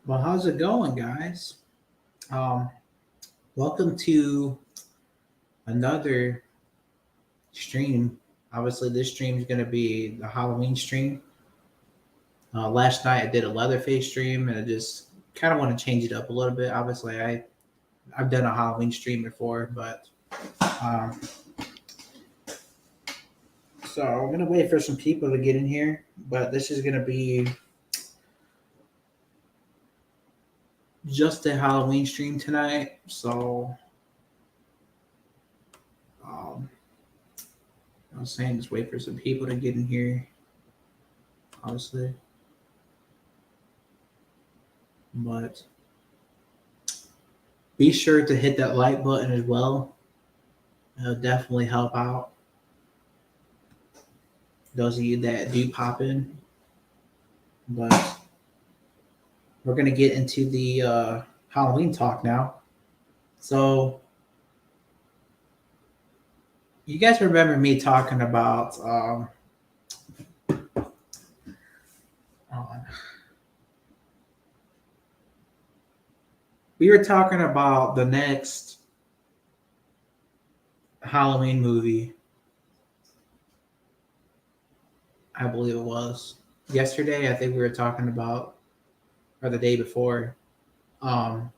Well, how's it going, guys? Um, Welcome to another stream. Obviously, this stream is going to be the Halloween stream. Last night I did a Leatherface stream, and I just kind of want to change it up a little bit. Obviously, I've done a Halloween stream before, but um, so I'm gonna wait for some people to get in here. But this is gonna be just a Halloween stream tonight. So um, I was saying, just wait for some people to get in here. Obviously. But be sure to hit that like button as well. It'll definitely help out those of you that do pop in. But we're going to get into the Halloween talk now. So, you guys remember me talking about we were talking about the next Halloween movie. I believe it was yesterday. I think we were talking about, or the day before. Um,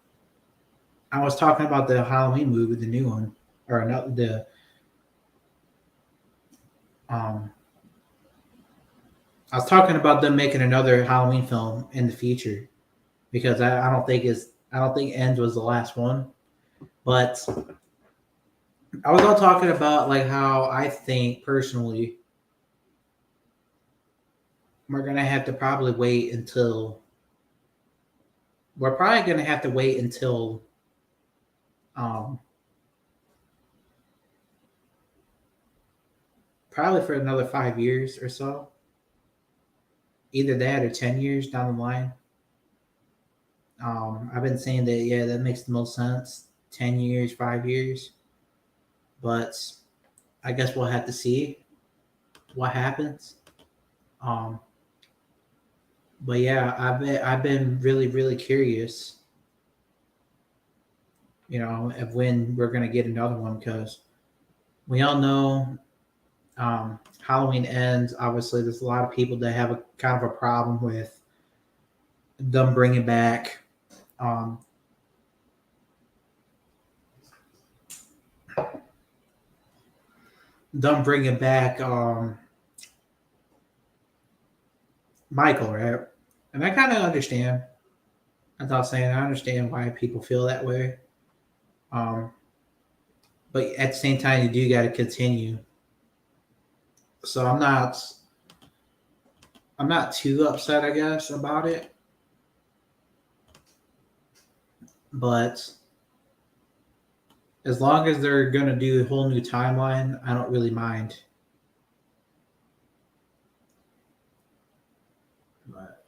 I was talking about the Halloween movie, the new one, or not the um. I was talking about them making another Halloween film in the future because I don't think Ends was the last one, but I was all talking about like how I think personally we're gonna have to probably wait until we're probably gonna have to wait until um, probably for another 5 years or so, either that or 10 years down the line. I've been saying that yeah, that makes the most sense. 10 years, 5 years, but I guess we'll have to see what happens. Um, but yeah, I've been really curious, of when we're gonna get another one because we all know Halloween ends. Obviously, there's a lot of people that have a kind of a problem with them bringing back um, Michael, right? And I kind of understand. As I was saying, I understand why people feel that way. Um, but at the same time, you do got to continue. So I'm not too upset, I guess, about it. But as long as they're gonna do a whole new timeline, I don't really mind. But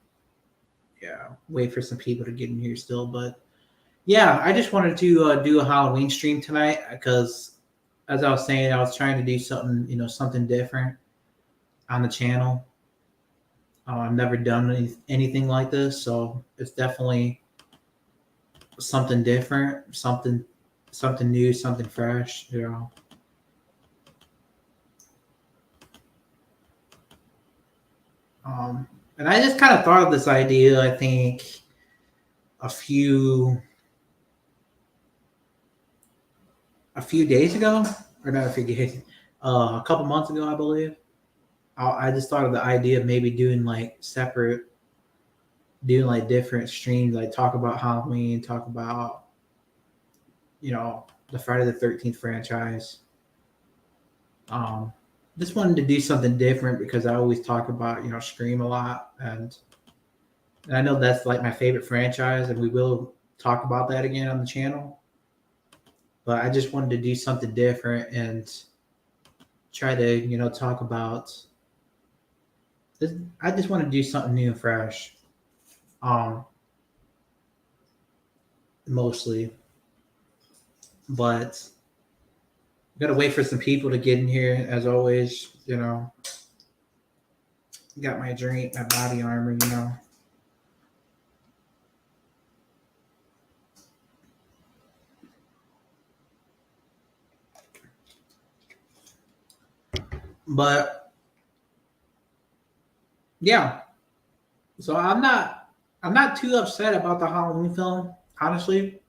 yeah, wait for some people to get in here still. But yeah, I just wanted to do a Halloween stream tonight because, as I was saying, I was trying to do something, something different on the channel. I've never done anything like this, so it's definitely something different, something new, something fresh. And I just kind of thought of this idea. I think a few days ago, or not a few days, a couple months ago, I believe. I just thought of the idea of maybe doing like different streams, like talk about Halloween, talk about the Friday the 13th franchise. Um, just wanted to do something different because I always talk about Scream a lot, and I know that's like my favorite franchise, and we will talk about that again on the channel. But I just wanted to do something different and try to talk about this. I just want to do something new and fresh, um, mostly. But gotta wait for some people to get in here. As always, got my drink, my body armor. But yeah, so I'm not too upset about the Halloween film, honestly,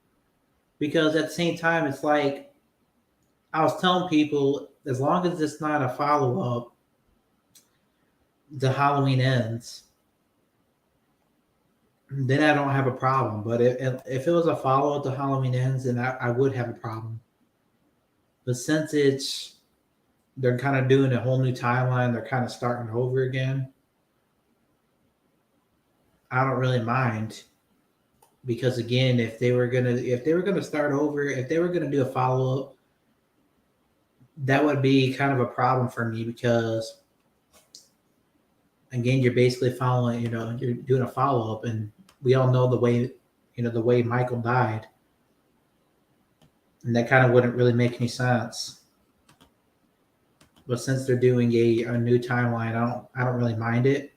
because at the same time, it's like I was telling people, as long as it's not a follow up, the Halloween ends, then I don't have a problem. But if it was a follow up to Halloween ends, then I would have a problem. But since they're kind of doing a whole new timeline, they're kind of starting over again. I don't really mind because again, if they were gonna start over, if they were gonna do a follow up, that would be kind of a problem for me because again, you're basically following, you're doing a follow up, and we all know the way Michael died, and that kind of wouldn't really make any sense. But since they're doing a new timeline, I don't really mind it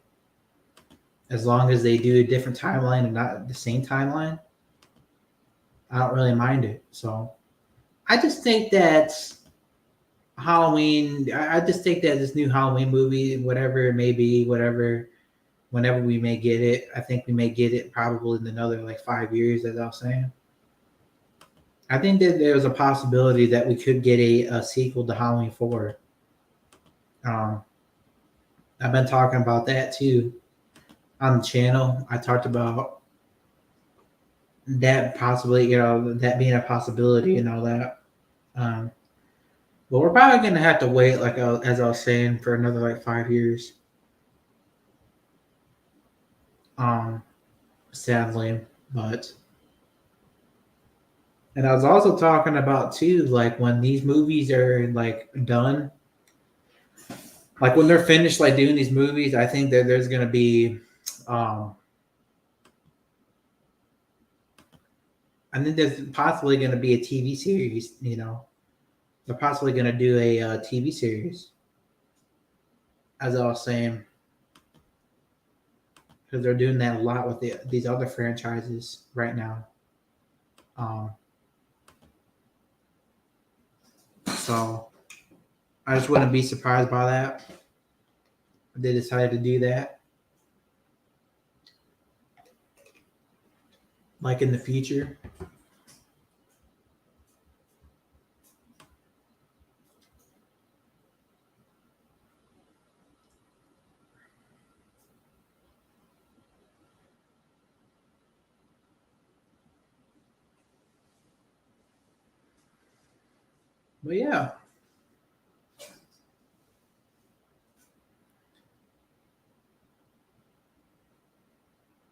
as long as they do a different timeline and not the same timeline. I don't really mind it. So I just think that Halloween. I just think that this new Halloween movie, whatever it may be, whatever, whenever we may get it, I think we may get it probably in another like 5 years, as I was saying. I think that there's a possibility that we could get a sequel to Halloween 4. Um, I've been talking about that too on the channel. I talked about that possibly, that being a possibility and all that. Um, but we're probably going to have to wait, like as I was saying, for another like 5 years. Um, Sadly, but and I was also talking about too, like when these movies are like done, like when they're finished, like doing these movies, I think that there's going to be, um, I think there's possibly going to be a TV series. They're possibly going to do a TV series, as I was saying, because they're doing that a lot with these other franchises right now. Um, so I just wouldn't be surprised by that if they decided to do that, like in the future. But yeah,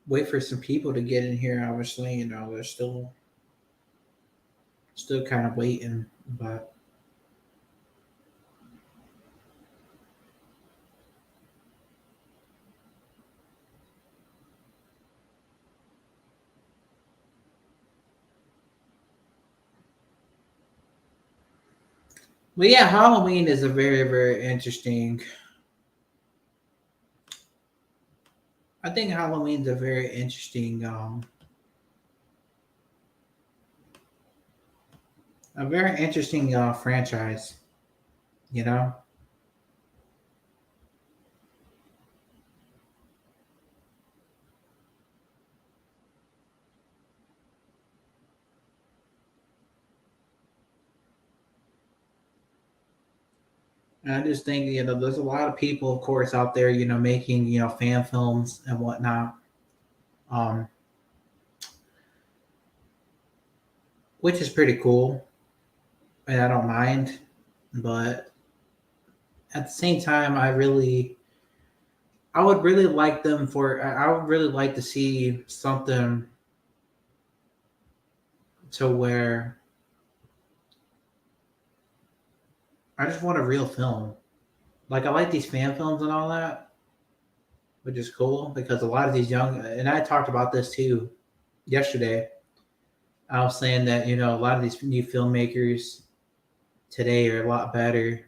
wait for some people to get in here. Obviously, they're still kind of waiting, but yeah, Halloween is a very very interesting. I think Halloween's a very interesting, franchise. You know, and I just think there's a lot of people, of course, out there making fan films and whatnot, um, which is pretty cool, and I don't mind. But at the same time, I would really like them for. I would really like to see something to where I just want a real film. Like I like these fan films and all that, which is cool because a lot of these young, and I talked about this too yesterday. I was saying that a lot of these new filmmakers today are a lot better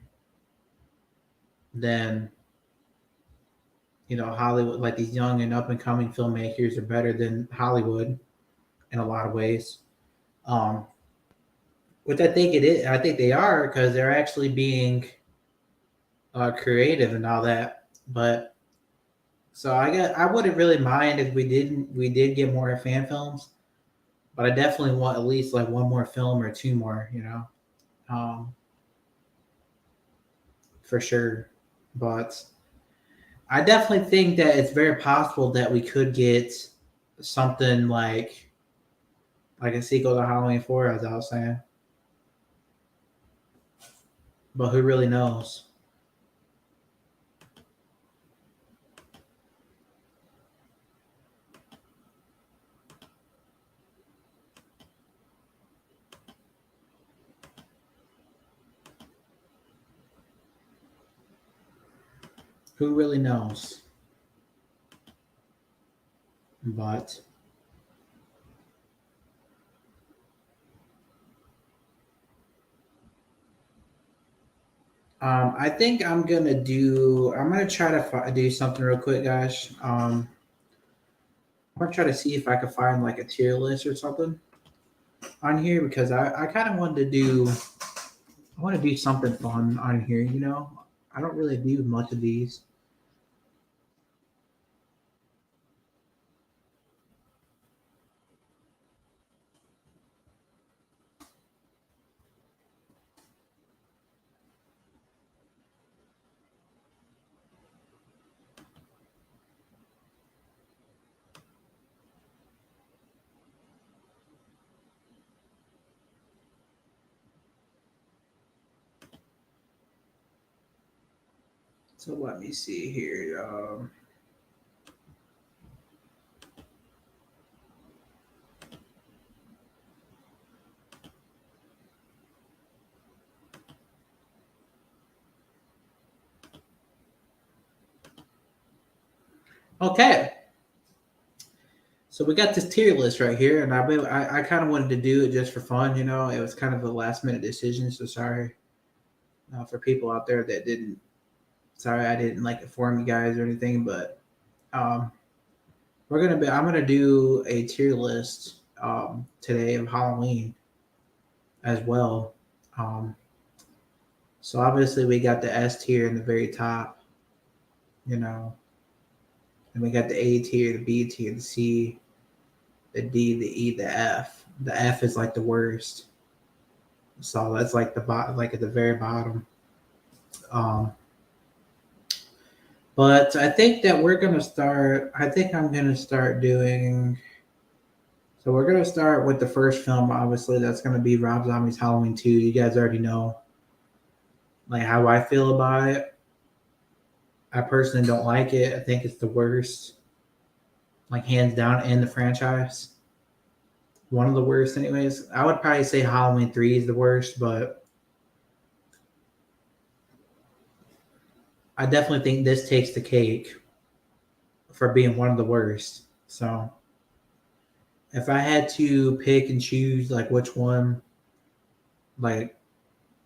than Hollywood. Like these young and up and coming filmmakers are better than Hollywood in a lot of ways. Um, which I think it is. I think they are because they're actually being creative and all that. But so I wouldn't really mind if we did get more fan films, but I definitely want at least like one more film or two more, um, for sure. But I definitely think that it's very possible that we could get something like a sequel to Halloween 4, as I was saying. But who really knows? Who really knows? But I think I'm gonna try to do something real quick, guys. I'm gonna try to see if I can find like a tier list or something on here because I kind of I want to do something fun on here. I don't really do much of these. So let me see here. Okay, so we got this tier list right here, and I kind of wanted to do it just for fun. It was kind of a last minute decision, so sorry for people out there that didn't. Sorry, I didn't like inform you guys or anything, but um, I'm gonna do a tier list today of Halloween as well. Um, so obviously we got the S tier in the very top, you know, and we got the A tier, the B tier, the C, the D, the E, the F. The F is like the worst. So that's like the bottom, like at the very bottom. Um, but I think that we're gonna start. I think I'm gonna start doing. So we're gonna start with the first film. Obviously, that's gonna be Rob Zombie's Halloween 2. You guys already know like how I feel about it. I personally don't like it. I think it's the worst, like hands down in the franchise. One of the worst, anyways. I would probably say Halloween 3 is the worst, but I definitely think this takes the cake for being one of the worst. So if I had to pick and choose like which one, like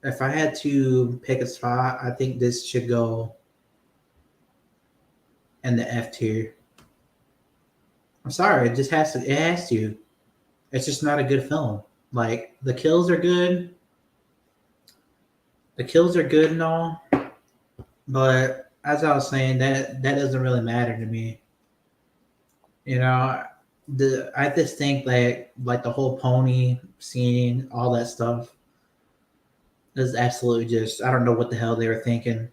if I had to pick a spot, I think this should go in the F tier. I'm sorry, it just has to. It has to. It's just not a good film. Like the kills are good. The kills are good and all, but as I was saying, that doesn't really matter to me. You know, I just think like the whole pony scene, all that stuff is absolutely just I don't know what the hell they were thinking,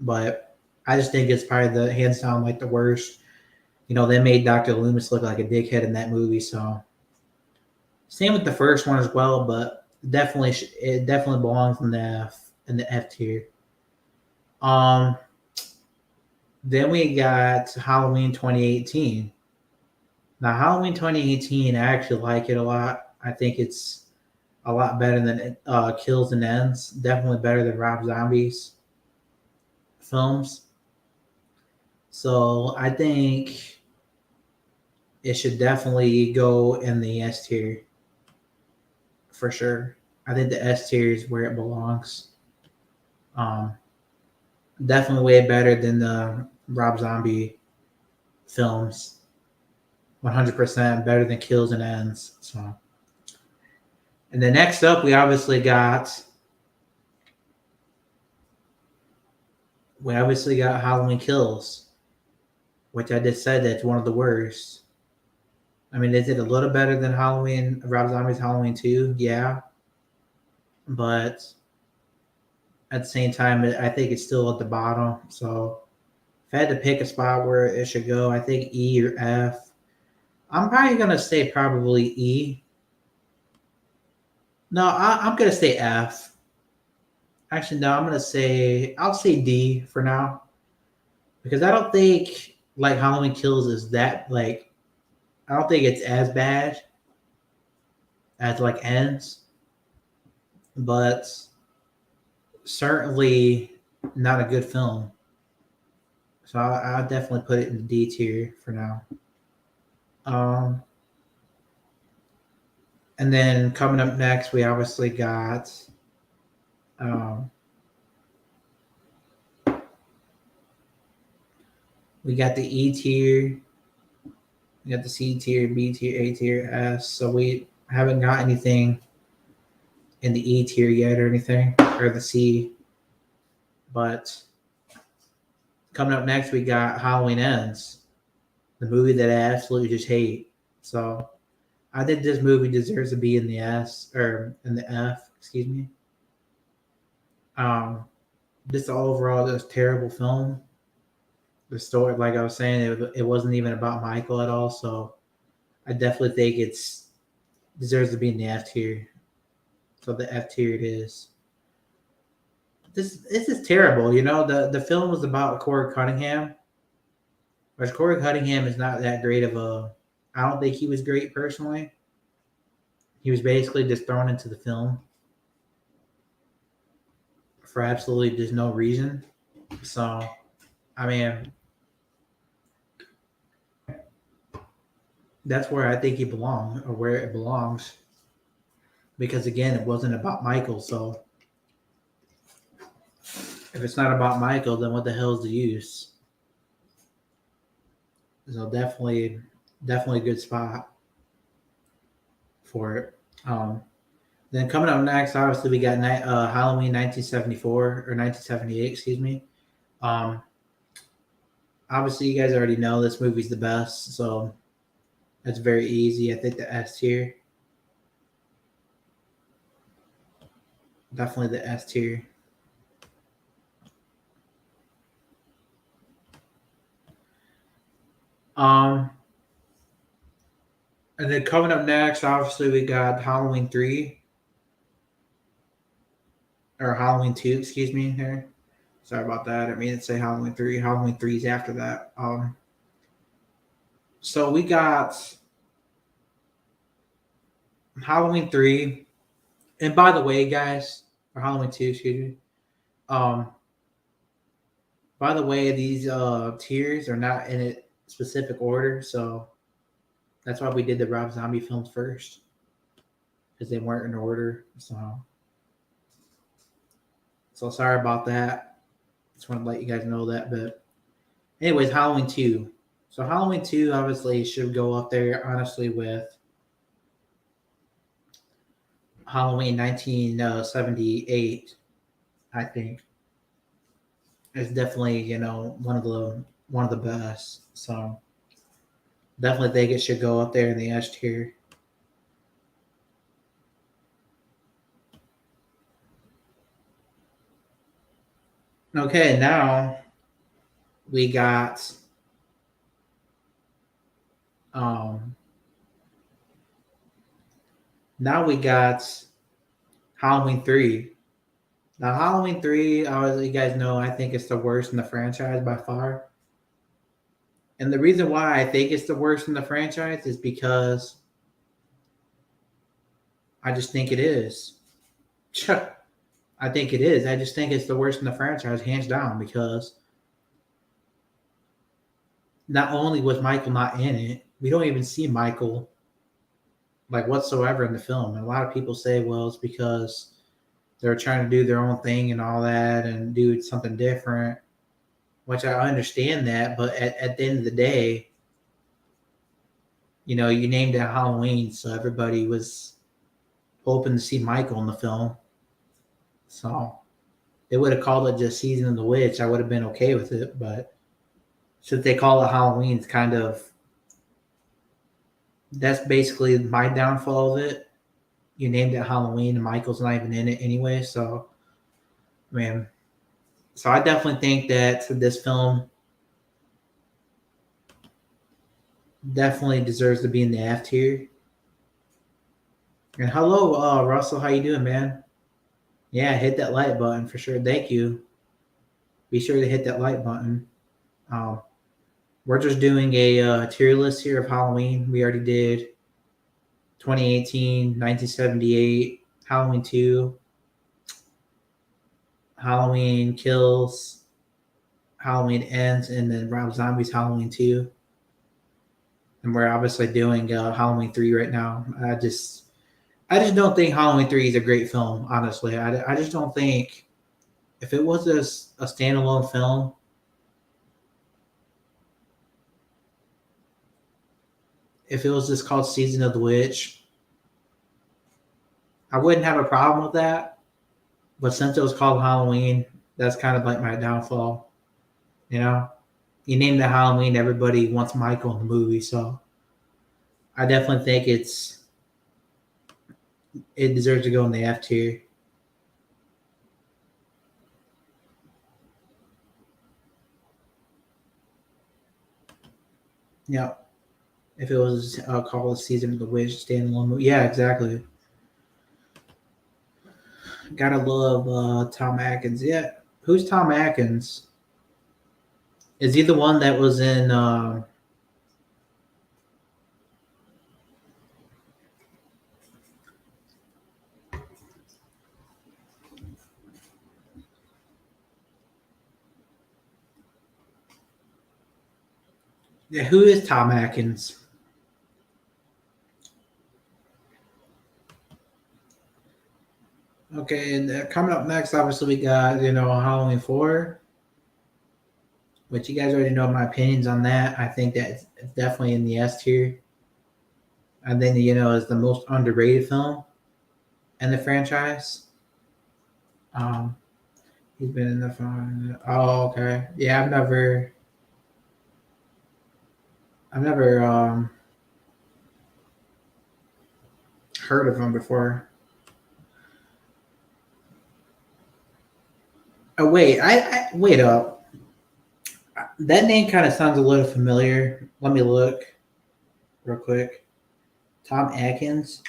but I just think it's probably the hands down like the worst. They made Dr. Loomis look like a dickhead in that movie, so same with the first one as well, but it definitely belongs in the F tier. Um, then we got Halloween 2018. Now Halloween 2018, I actually like it a lot. I think it's a lot better than Kills and Ends. Definitely better than Rob Zombie's films. So I think it should definitely go in the S tier for sure. I think the S tier is where it belongs. Um, Definitely way better than the Rob Zombie films. 100% better than Kills and Ends. So, and then next up, we obviously got We obviously got Halloween Kills, which I just said that's one of the worst. I mean, is it a little better than Halloween, Rob Zombie's Halloween 2? Yeah. But at the same time, I think it's still at the bottom. So if I had to pick a spot where it should go, I think E or F. I'm probably going to say probably E. No, I'm going to say F. Actually, no, I'll say D for now. Because I don't think like Halloween Kills is that like, I don't think it's as bad as like Ends, but certainly not a good film. So I'll definitely put it in the D tier for now. Um, and then coming up next, we obviously got um, we got the E tier, we got the C tier, B tier, A tier, S. So we haven't got anything in the E tier yet or anything, or the C. But coming up next, we got Halloween Ends, the movie that I absolutely just hate. So I think this movie deserves to be in the S or in the F, excuse me. Um, just overall, this terrible film. The story, like I was saying, it wasn't even about Michael at all. So I definitely think it's deserves to be in the F tier. So the F tier it is. This is terrible. You know, the film was about Corey Cunningham, which Corey Cunningham is not that great of a. I don't think he was great personally. He was basically just thrown into the film for absolutely just no reason. So, I mean, that's where I think he belongs, or where it belongs. Because again, it wasn't about Michael. So, if it's not about Michael, then what the hell is the use? So definitely a good spot for it. Then coming up next, obviously we got Halloween 1974 or 1978, excuse me. Um, Obviously you guys already know this movie's the best, so that's very easy. I think the S tier, definitely the S tier. Um, and then coming up next, obviously we got Halloween 3 or Halloween 2, excuse me here. Sorry about that. I mean to say Halloween 3. Halloween 3 is after that. So we got Halloween 3. And by the way, guys, or Halloween 2, excuse me. Um, by the way, these tiers are not in a specific order, so that's why we did the Rob Zombie films first. Because they weren't in order. So sorry about that. Just want to let you guys know that. But anyways, Halloween 2. So Halloween 2 obviously should go up there, honestly, with Halloween 1978, I think. It's definitely, one of the best. So definitely think it should go up there in the S tier. Okay, now we got um now we got Halloween 3. Now Halloween 3, as you guys know, I think it's the worst in the franchise by far. And the reason why I think it's the worst in the franchise is because I just think it is. I think it is. I just think it's the worst in the franchise, hands down, because not only was Michael not in it, we don't even see Michael like whatsoever in the film. And a lot of people say, well, it's because they're trying to do their own thing and all that and do something different, which I understand that. But at the end of the day, you named it Halloween, so everybody was hoping to see Michael in the film. So they would have called it just Season of the Witch, I would have been okay with it. But since they call it Halloween, it's kind of that's basically my downfall of it. You named it Halloween, and Michael's not even in it anyway. So, man, so I definitely think that this film definitely deserves to be in the F tier. And hello, Russell, how you doing, man? Yeah, hit that like button for sure. Thank you. Be sure to hit that like button. Um, we're just doing a tier list here of Halloween. We already did 2018, 1978, Halloween 2, Halloween Kills, Halloween Ends, and then Rob Zombie's Halloween 2. And we're obviously doing Halloween 3 right now. I just don't think Halloween 3 is a great film, honestly. I just don't think if it was a standalone film, if it was just called Season of the Witch, I wouldn't have a problem with that. But since it was called Halloween, that's kind of like my downfall. You know, you name it Halloween, everybody wants Michael in the movie, so I definitely think it deserves to go in the F tier. Yeah, if it was called Season of the Witch standalone movie, yeah, exactly. Gotta love Tom Atkins. Yeah, who's Tom Atkins? Is he the one that was in? Yeah, who is Tom Atkins? Okay, and coming up next, obviously we got Halloween 4, which you guys already know my opinions on that. I think that it's definitely in the S tier. I think is the most underrated film in the franchise. Um, he's been in the film. Oh, okay. Yeah, I've never heard of him before. Oh wait, I wait up. That name kind of sounds a little familiar. Let me look real quick. Tom Atkins.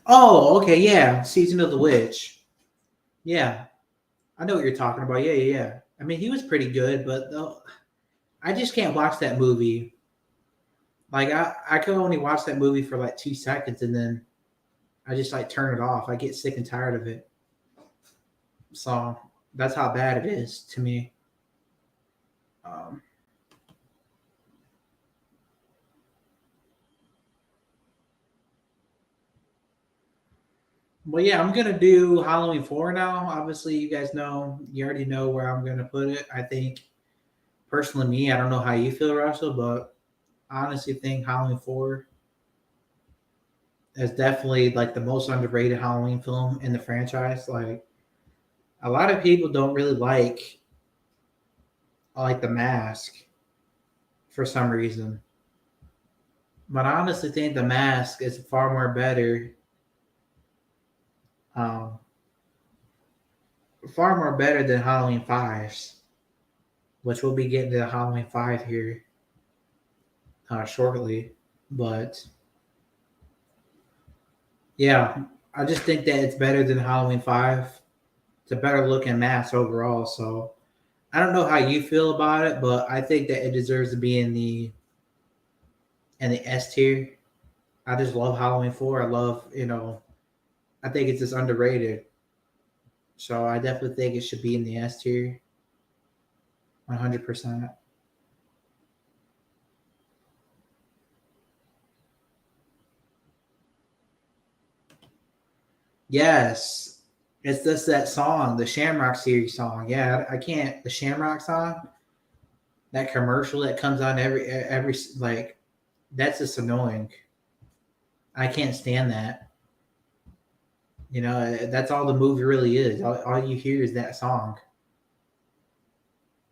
Oh, okay, yeah. Season of the Witch. Yeah, I know what you're talking about. Yeah, yeah, yeah. I mean, he was pretty good, but I just can't watch that movie. Like, I could only watch that movie for like 2 seconds, and then I just like turn it off. I get sick and tired of it. So that's how bad it is to me. Um, well, yeah, I'm gonna do Halloween 4 now. Obviously, you already know where I'm gonna put it. I think personally, me, I don't know how you feel, Russell, but I honestly think Halloween 4 is definitely like the most underrated Halloween film in the franchise. Like a lot of people don't really like the mask for some reason. But I honestly think the mask is far more better, um, far more better than Halloween 5's, which we'll be getting to Halloween 5 here shortly. But yeah, I just think that it's better than Halloween 5. It's a better looking mask overall. So I don't know how you feel about it, but I think that it deserves to be in the S tier. I just love Halloween 4. I love, I think it's just underrated. So I definitely think it should be in the S tier, 100%. Yes, it's just that song, the Shamrock series song. Yeah, I can't. The Shamrock song, that commercial that comes on every like That's just annoying. I can't stand that. You know, that's all the movie really is. All you hear is that song.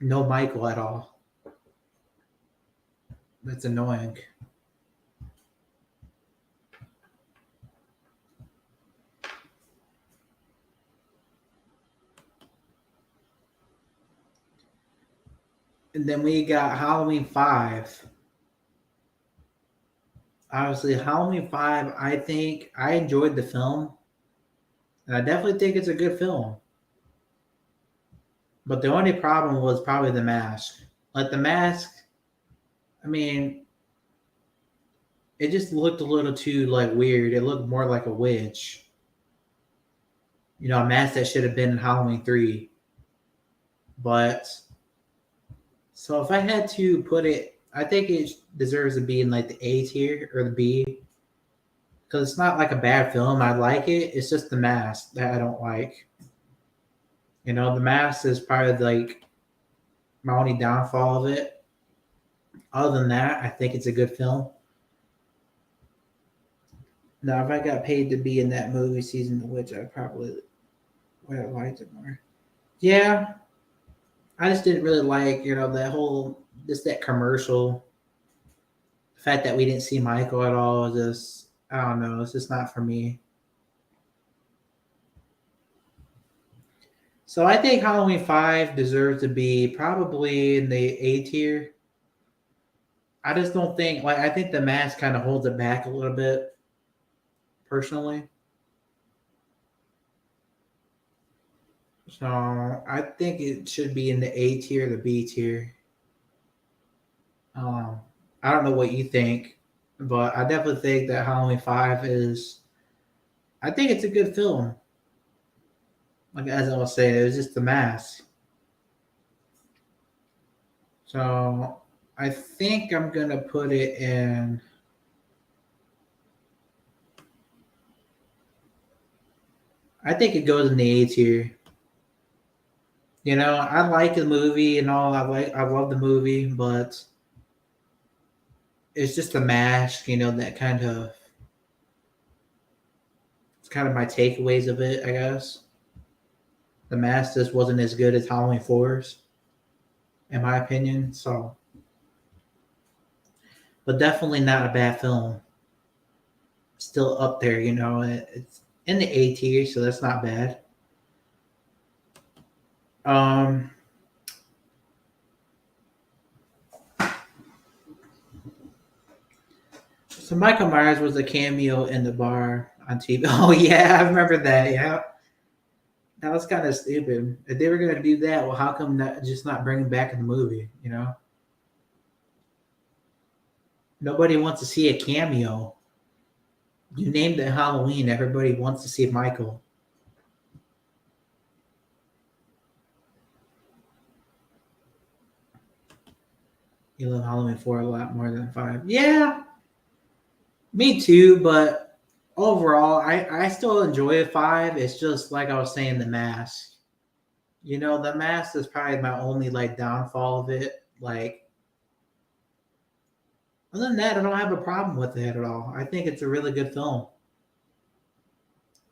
No Michael at all. That's annoying. And then we got Halloween 5. Obviously, Halloween 5, I think I enjoyed the film. And I definitely think it's a good film. But the only problem was probably the mask. Like the mask, I mean, it just looked a little too like weird. It looked more like a witch. You know, a mask that should have been in Halloween 3. But so if I had to put it, I think it deserves to be in like the A tier or the B. Because it's not like a bad film. I like it. It's just the mask that I don't like. You know, the mask is probably like my only downfall of it. Other than that, I think it's a good film. Now, if I got paid to be in that movie Season of Witch, I probably would have liked it more. Yeah, I just didn't really like, you know, that whole just that commercial. The fact that we didn't see Michael at all, just I don't know, it's just not for me. So I think Halloween 5 deserves to be probably in the A tier. I just don't think like I think the mask kind of holds it back a little bit, personally. So I think it should be in the A tier, the B tier. Um, I don't know what you think, but I definitely think that Halloween 5 is. I think it's a good film. Like as I was saying, it was just the mask. So I think I'm gonna put it in. I think it goes in the A tier. You know, I like the movie and all. I love the movie, but it's just the mask. You know, that kind of. It's kind of my takeaways of it, I guess. The mask just wasn't as good as Halloween 4's, in my opinion. So, but definitely not a bad film. Still up there, you know. It's in the A tier, so that's not bad. Um, so Michael Myers was a cameo in the bar on TV. Oh yeah, I remember that. Yeah, that was kind of stupid. If they were gonna do that, well, how come not just not bring him back in the movie? You know, nobody wants to see a cameo. You named it Halloween. Everybody wants to see Michael. You love Halloween 4 a lot more than 5. Yeah, me too, but overall, I still enjoy 5. It's just like I was saying, the mask. You know, the mask is probably my only like downfall of it. Like, other than that, I don't have a problem with it at all. I think it's a really good film.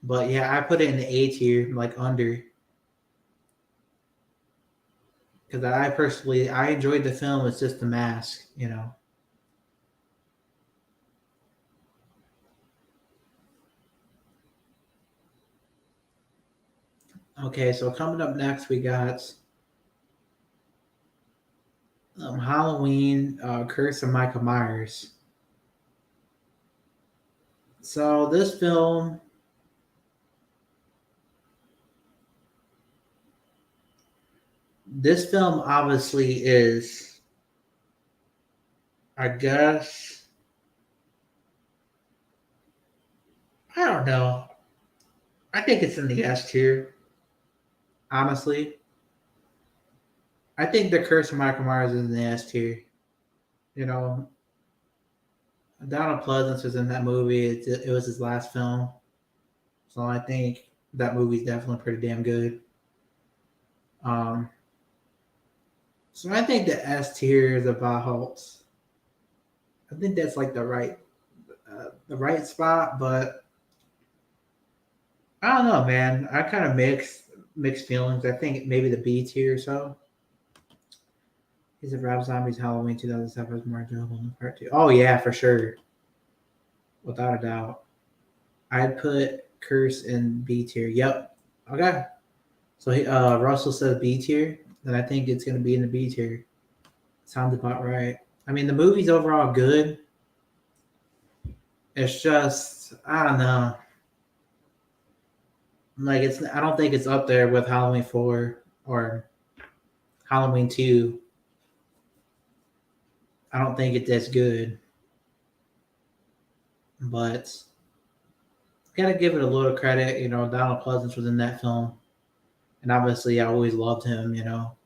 But yeah, I put it in the A tier, like under, because I personally I enjoyed the film. It's just the mask, you know. Okay, so coming up next, we got Halloween, Curse of Michael Myers. So this film obviously is, I guess, I don't know. I think it's in the S tier, honestly. I think the Curse of Michael Myers is in the S tier. You know, Donald Pleasance was in that movie. It was his last film, so I think that movie's definitely pretty damn good. Um, so I think the S tier is about Holtz. I think that's like the right spot, but I don't know, man. I kind of mixed feelings. I think maybe the B tier or so. Is it Rob Zombie's Halloween 2007 was more enjoyable than part two? Oh yeah, for sure, without a doubt. I'd put Curse in B tier. Yep. Okay. So Russell says B tier. Then I think it's gonna be in the B tier. Sounds about right. I mean, the movie's overall good. It's just I don't know. Like it's I don't think it's up there with Halloween 4 or Halloween 2. I don't think it's as good, but gotta give it a little credit. You know, Donald Pleasance was in that film, and obviously I always loved him. You know.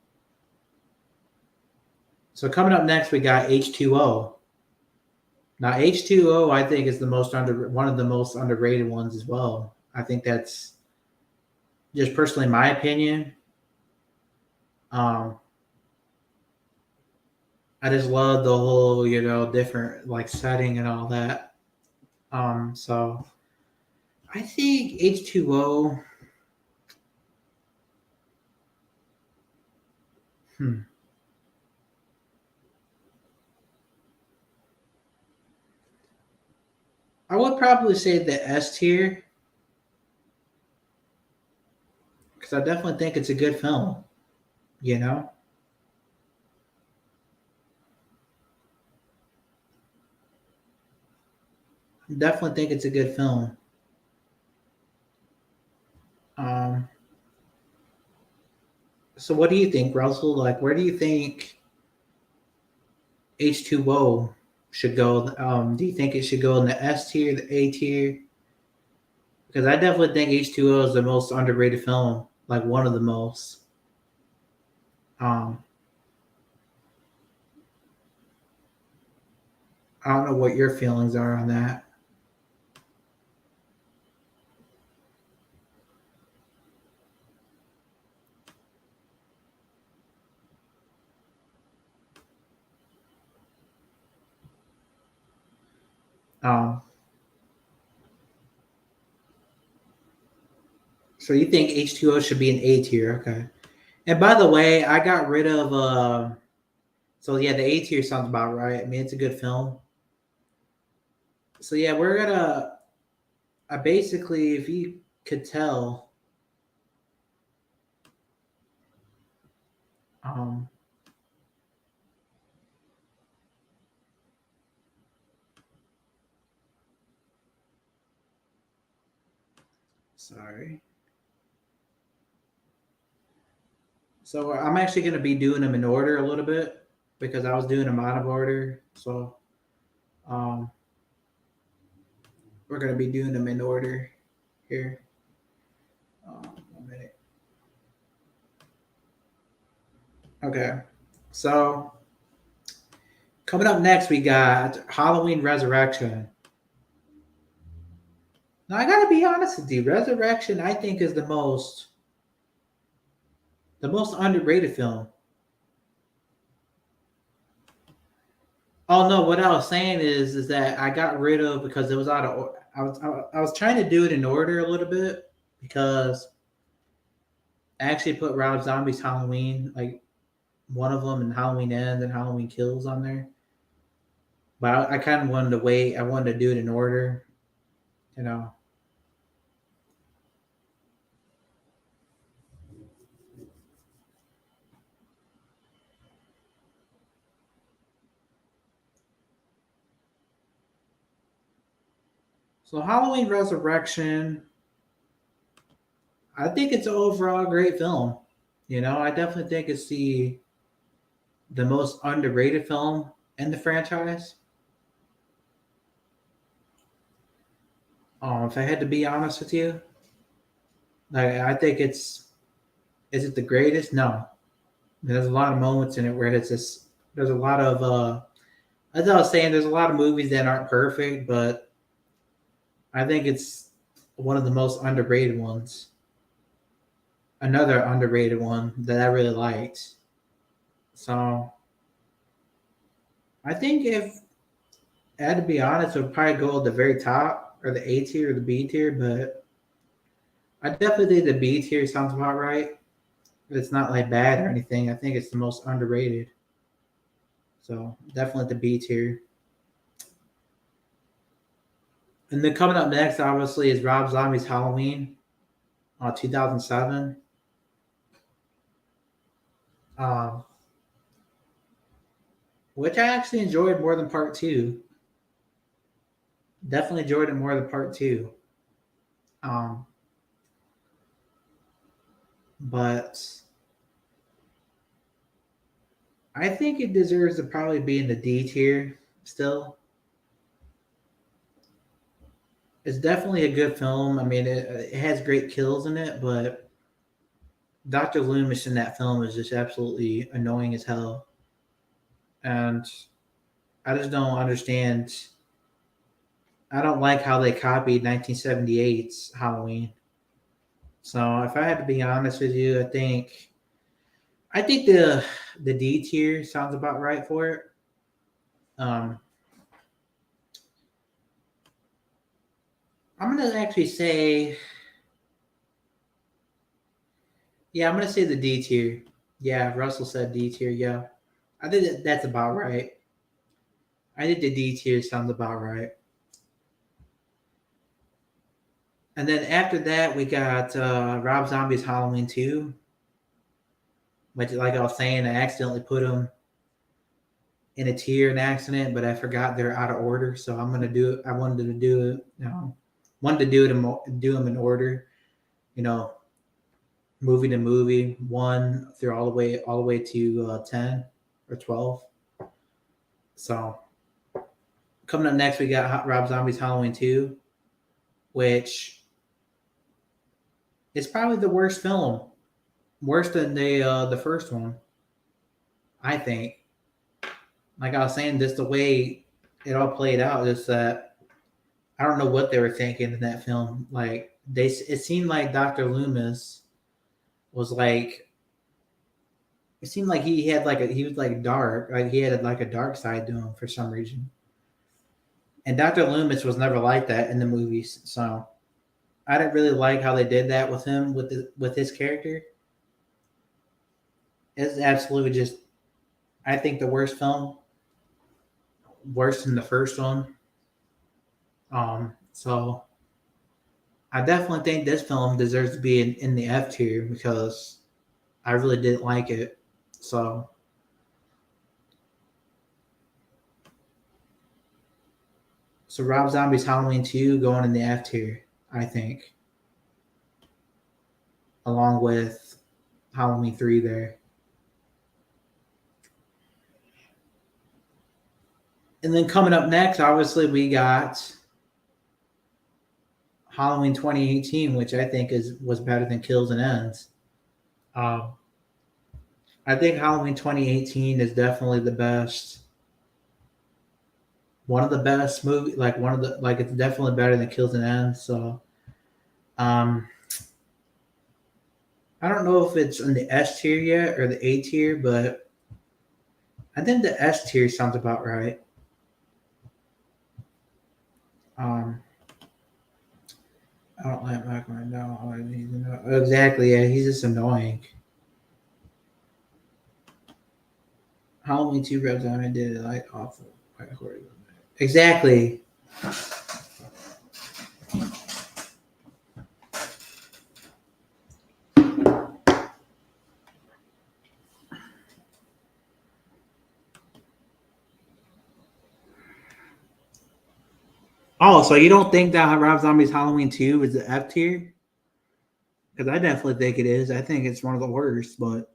So coming up next, we got H2O. Now H2O, I think is the most one of the most underrated ones as well. I think that's just personally my opinion. Um, I just love the whole, different like setting and all that. So I think H2O. Hmm. I would probably say the S tier because I definitely think it's a good film. You know, definitely think it's a good film. Um, so what do you think, Russell? Like, where do you think H2O should go? Do you think it should go in the S tier, the A tier? Because I definitely think H2O is the most underrated film, like one of the most. Um, I don't know what your feelings are on that. Um, so you think H2O should be an A tier? Okay. And by the way, I got rid of. So yeah, the A tier sounds about right. I mean, it's a good film. So yeah, we're gonna. I basically, if you could tell, um, sorry. So I'm actually gonna be doing them in order a little bit because I was doing them out of order. So um, we're gonna be doing them in order here. 1 minute. Okay. So coming up next, we got Halloween Resurrection. Now I gotta be honest with you, Resurrection I think is the most underrated film. Oh no, what I was saying is that I got rid of because it was out of. I was trying to do it in order a little bit because I actually put Rob Zombie's Halloween like one of them and Halloween Ends and Halloween Kills on there. But I kind of wanted to wait. I wanted to do it in order, you know. So Halloween Resurrection, I think it's an overall great film. You know, I definitely think it's the most underrated film in the franchise. If I had to be honest with you, I think it's is it the greatest? No. There's a lot of moments in it where it's just there's a lot of as I was saying, there's a lot of movies that aren't perfect, but I think it's one of the most underrated ones. Another underrated one that I really liked. So I think if I had to be honest, it would probably go at the very top, or the A tier, or the B tier, but I definitely think the B tier sounds about right. It's not like bad or anything. I think it's the most underrated. So definitely the B tier. And then coming up next, obviously, is Rob Zombie's Halloween, 2007. Um, which I actually enjoyed more than part two. Definitely enjoyed it more than part two. Um, but I think it deserves to probably be in the D tier still. It's definitely a good film. I mean, it has great kills in it, but Dr. Loomis in that film is just absolutely annoying as hell. And I just don't understand. I don't like how they copied 1978's Halloween. So if I had to be honest with you, I think the D tier sounds about right for it. Um, I'm gonna actually say, yeah, I'm gonna say the D tier. Yeah, Russell said D tier. Yeah, I think that's about right. I think the D tier sounds about right. And then after that, we got Rob Zombie's Halloween 2, which, like I was saying, I accidentally put him in a tier in accident, but I forgot they're out of order. So I'm gonna do it. I wanted to do it. Wanted to do them in order. You know, movie to movie, one through all the way to 10 or 12. So coming up next, we got Rob Zombie's Halloween 2, which is probably the worst film, worse than the first one. I think. Like I was saying, just the way it all played out, is that I don't know what they were thinking in that film. Like it seemed like Dr. Loomis was like, it seemed like he had he was like dark, like he had like a dark side to him for some reason. And Dr. Loomis was never like that in the movies, so I didn't really like how they did that with him with his character. It's absolutely just, I think, the worst film, worse than the first one. So I definitely think this film deserves to be in the F tier because I really didn't like it. So Rob Zombie's Halloween 2 going in the F tier, I think, along with Halloween 3 there. And then coming up next, obviously, we got Halloween 2018, which I think was better than Kills and Ends. Um, I think Halloween 2018 is definitely the best, one of the best movie, like one of the like it's definitely better than Kills and Ends. So um, I don't know if it's in the S tier yet or the A tier, but I think the S tier sounds about right. Um, I don't like Michael right now. Exactly, yeah, he's just annoying. Halloween 2 Red Diamond did it like awful. Exactly. Oh, so you don't think that Rob Zombie's Halloween 2 is the F tier? Because I definitely think it is. I think it's one of the worst, but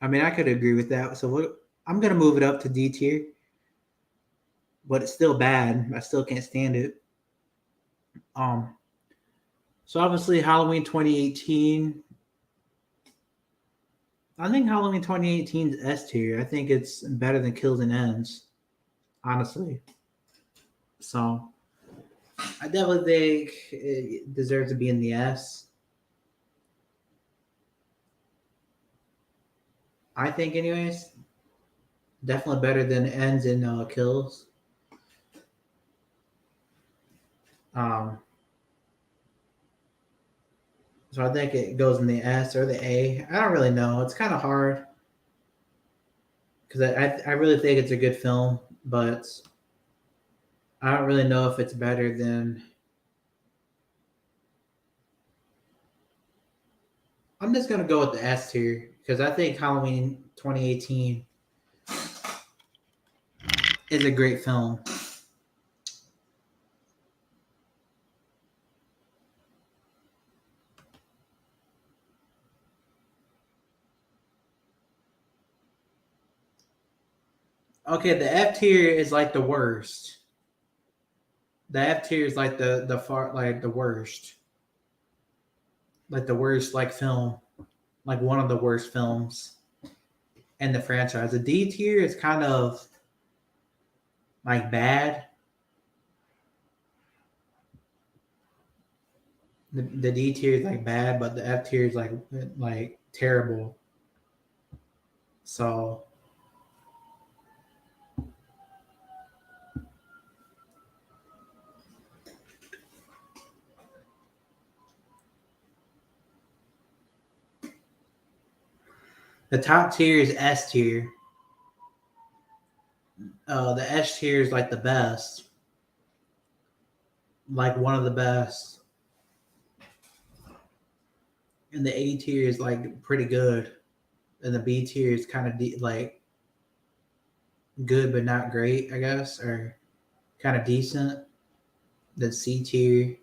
I mean, I could agree with that. So I'm going to move it up to D tier, but it's still bad. I still can't stand it. Um, so obviously, Halloween 2018. I think Halloween 2018 is S tier. I think it's better than Kills and Ends, honestly. So I definitely think it deserves to be in the S. I think, anyways, definitely better than Ends and Kills. Um, so I think it goes in the S or the A. I don't really know. It's kind of hard because I really think it's a good film, but I don't really know if it's better than. I'm just gonna go with the S tier because I think Halloween 2018 is a great film. Okay, the F tier is like the worst. The F tier is like the far like the worst like film, like one of the worst films in the franchise. The D tier is kind of like bad. The D tier is like bad, but the F tier is like terrible. So the top tier is S tier. The S tier is like the best, like one of the best, and the A tier is like pretty good, and the B tier is kind of like good but not great, I guess, or kind of decent. The C tier.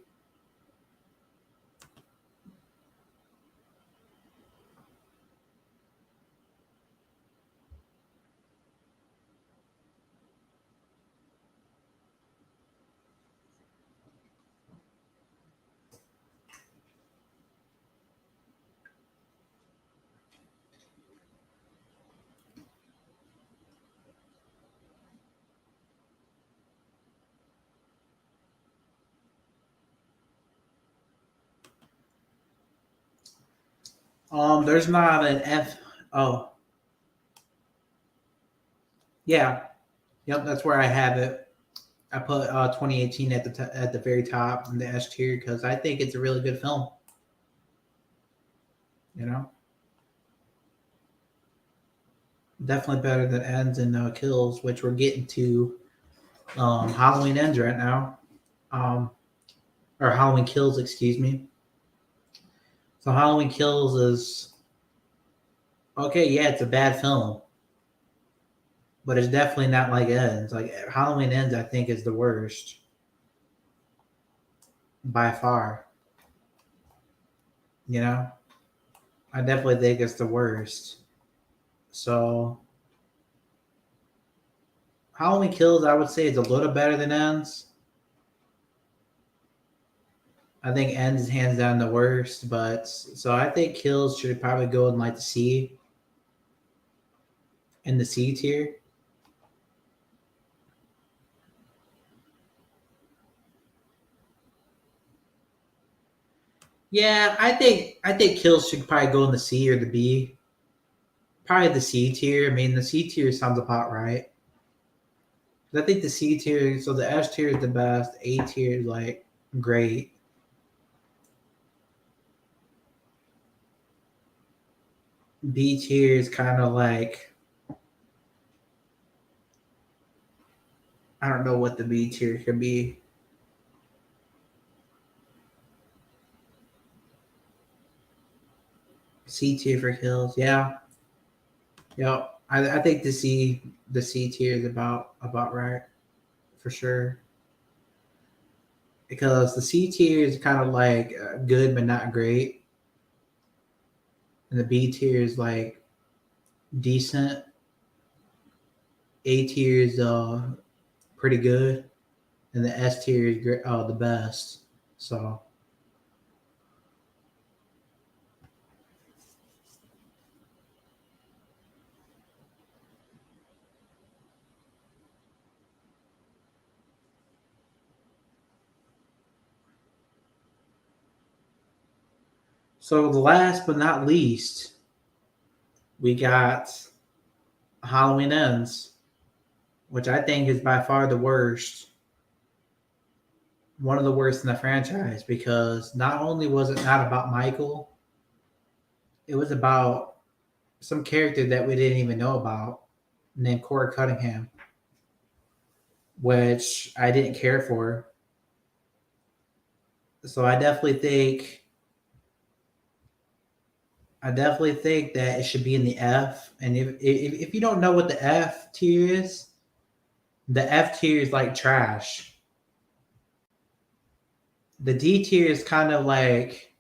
There's not an F. Oh, yeah, yep, that's where I have it. I put 2018 at at the very top in the S tier because I think it's a really good film. You know, definitely better than Ends and Kills, which we're getting to. Halloween Ends right now, um, or Halloween Kills, excuse me. So Halloween Kills is okay. Yeah, it's a bad film, but it's definitely not like Ends. Like Halloween Ends, I think is the worst by far. You know, I definitely think it's the worst. So Halloween Kills, I would say, is a little better than Ends. I think Ends is hands down the worst, but so I think Kills should probably go in like the C, in the C tier. Yeah, I think Kills should probably go in the C or the B. Probably the C tier. I mean, the C tier sounds about right. I think the C tier, so the S tier is the best. A tier is like great. B tier is kind of like I don't know what the B tier could be. C tier for Kills, yeah, yeah. I think the C tier is about right for sure because the C tier is kind of like good but not great, and the B tier is like decent. A tier is pretty good, and the S tier is great, the best. So so the last but not least, we got Halloween Ends, which I think is by far the worst. one of the worst in the franchise because not only was it not about Michael, it was about some character that we didn't even know about named Corey Cunningham, which I didn't care for. So I definitely think that it should be in the F. And if you don't know what the F tier is, the F tier is like trash. The D tier is kind of like,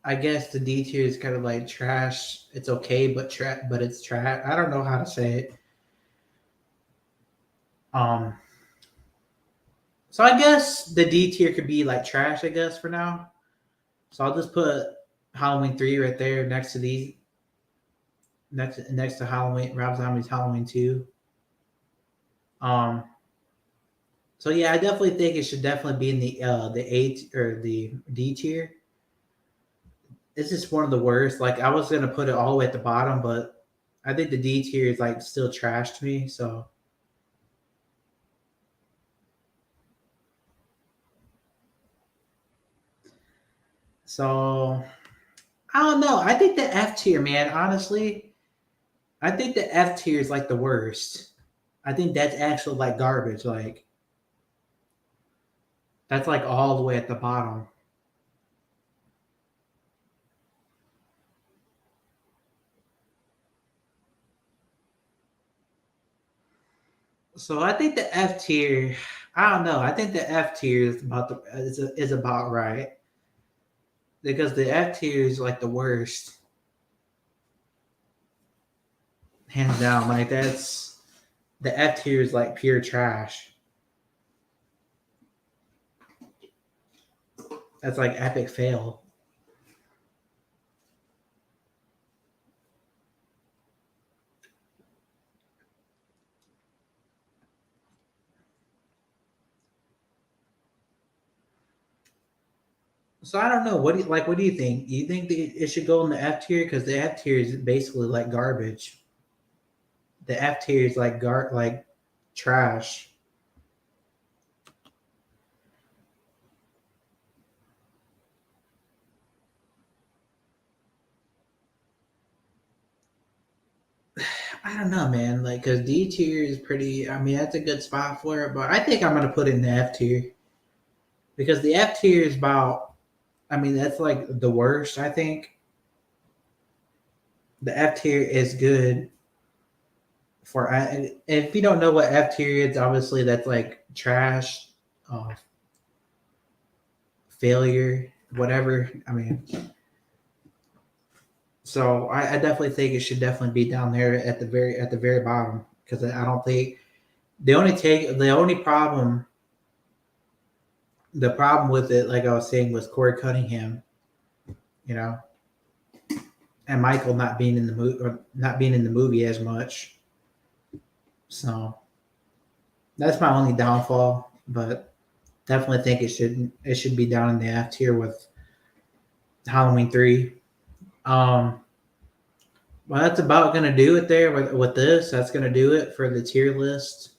I guess the D tier is kind of like trash. It's okay, but it's trash. I don't know how to say it. Um, so I guess the D tier could be like trash. I guess for now. So I'll just put Halloween 3 right there next to these, next to Halloween Rob Zombie's Halloween 2. Um, so yeah, I definitely think it should definitely be in the A or the D tier. It's just one of the worst. Like I was gonna put it all the way at the bottom, but I think the D tier is like still trash to me. So I don't know. I think the F tier, man. Honestly, I think the F tier is like the worst. I think that's actually like garbage. Like that's like all the way at the bottom. So I think the F tier. I don't know. I think the F tier is about right because the F tier is like the worst, hands down. Like that's the F tier is like pure trash. That's like epic fail. So I don't know. What do you like? What do you think? You think that it should go in the F tier because the F tier is basically like garbage. The F tier is like trash. I don't know, man. Like, cause D tier is pretty. I mean, that's a good spot for it, but I think I'm gonna put it in the F tier because the F tier is about. I mean, that's like the worst. I think the F tier is good for. And if you don't know what F tier is, obviously that's like trash, uh, failure, whatever. I mean, so I definitely think it should definitely be down there at the very bottom because I don't think the only problem with it, like I was saying, was Corey Cunningham, you know, and Michael not being in the movie as much. So that's my only downfall. But definitely think it should be down in the F tier with Halloween 3. Um, well, that's about gonna do it there with this. That's gonna do it for the tier list.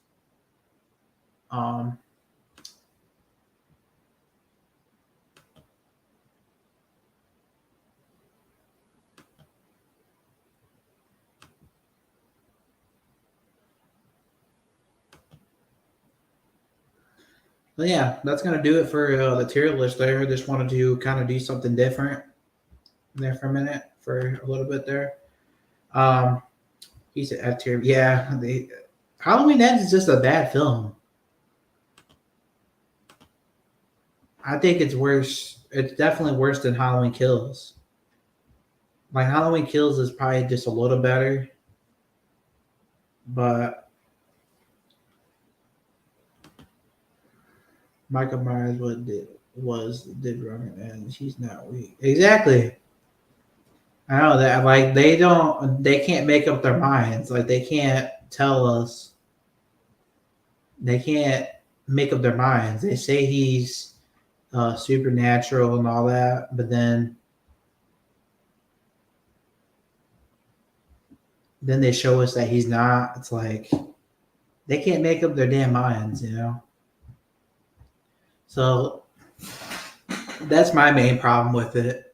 Um, but yeah, that's gonna do it for the tier list there. Just wanted to kind of do something different there for a minute, for a little bit there. Um, he said F tier. Yeah, the Halloween Ends is just a bad film. I think it's worse. It's definitely worse than Halloween Kills. Like Halloween Kills is probably just a little better, but Michael Myers did run it, and he's not weak. Exactly. I know that. Like they can't make up their minds. Like they can't tell us. They can't make up their minds. They say he's supernatural and all that, but then they show us that he's not. It's like They can't make up their damn minds, you know. So that's my main problem with it.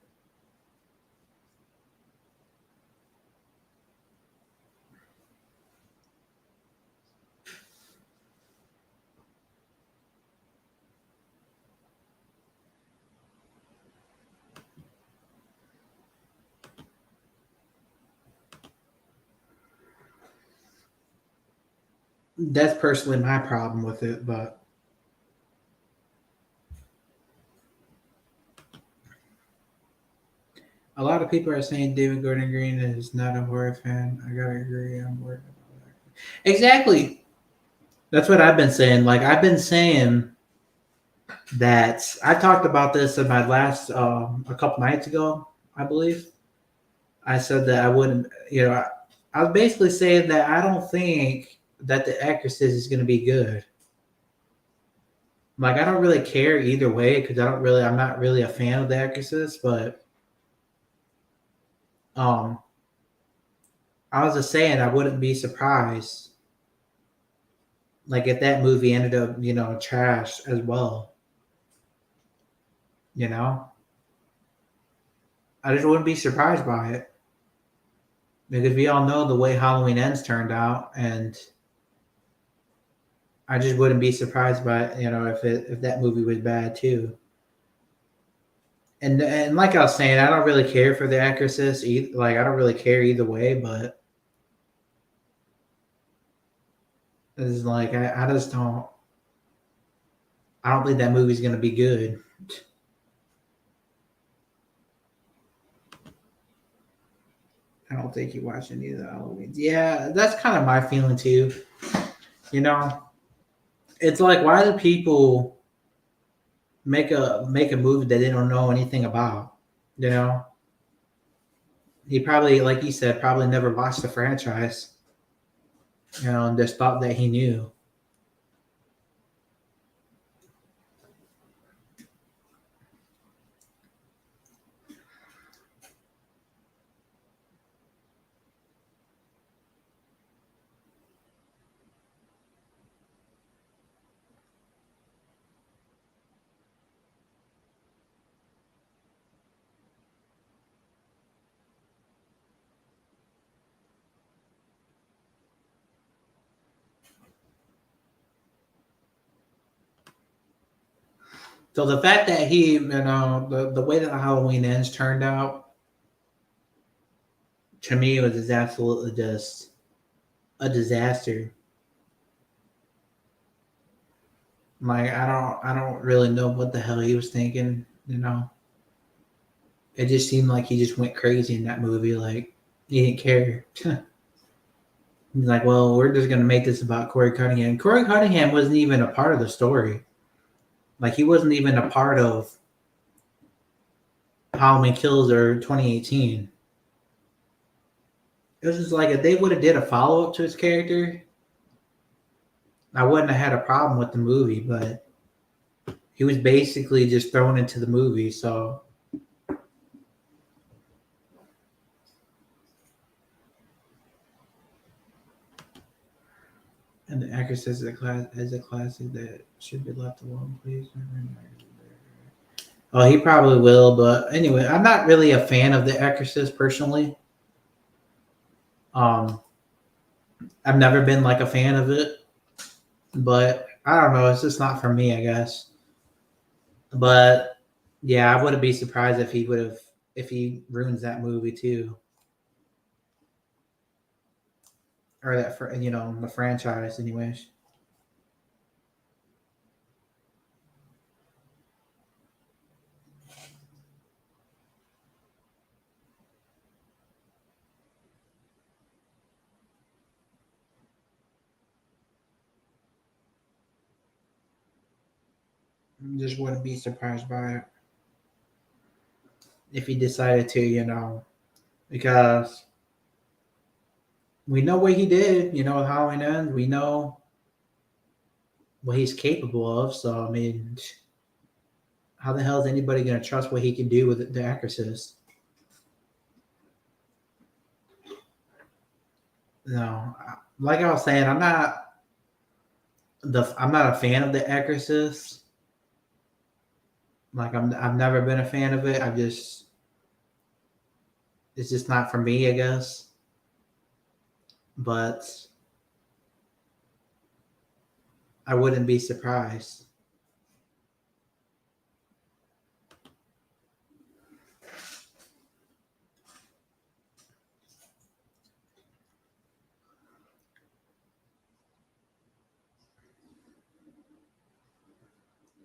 That's personally my problem with it, but a lot of people are saying David Gordon Green is not a horror fan. I gotta agree. I'm worried about that. Exactly. That's what I've been saying. Like I've been saying that I talked about this in my last a couple nights ago, I believe. I said that I wouldn't, I was basically saying that I don't think that The Exorcist is going to be good. Like I don't really care either way because I'm not really a fan of The Exorcist, but um, I was just saying I wouldn't be surprised, like if that movie ended up, trash as well. You know, I just wouldn't be surprised by it because we all know the way Halloween Ends turned out, and I just wouldn't be surprised by if that movie was bad too. And like I was saying, I don't really care for The Exorcist. Like I don't really care either way, but it's like I just don't. I don't think that movie's gonna be good. I don't think you watch any of the Halloween. Yeah, that's kind of my feeling too. You know, it's like why do people make a movie that they don't know anything about? You know, he probably, like you said, probably never watched the franchise. And just thought that he knew. So the fact that the way that the Halloween Ends turned out to me was just absolutely just a disaster. Like I don't really know what the hell he was thinking. It just seemed like he just went crazy in that movie. Like he didn't care. He's like, well, we're just gonna make this about Corey Cunningham. Corey Cunningham wasn't even a part of the story. Like he wasn't even a part of Halloween Kills or 2018. It was just like if they would have did a follow up to his character, I wouldn't have had a problem with the movie. But he was basically just thrown into the movie. So, and The Exorcist is a classic that should be left alone, please. Oh, he probably will. But anyway, I'm not really a fan of The Exorcist personally. Um, I've never been like a fan of it, but I don't know. It's just not for me, I guess. But yeah, I wouldn't be surprised if he ruins that movie too, or that for the franchise, anyways. Just wouldn't be surprised by it if he decided to, because we know what he did. With Halloween Ends, we know what he's capable of. So I mean, how the hell is anybody going to trust what he can do with The Exorcist? No, like I was saying, I'm not. I'm not a fan of The Exorcist. Like I've never been a fan of it. It's just not for me, I guess. But I wouldn't be surprised.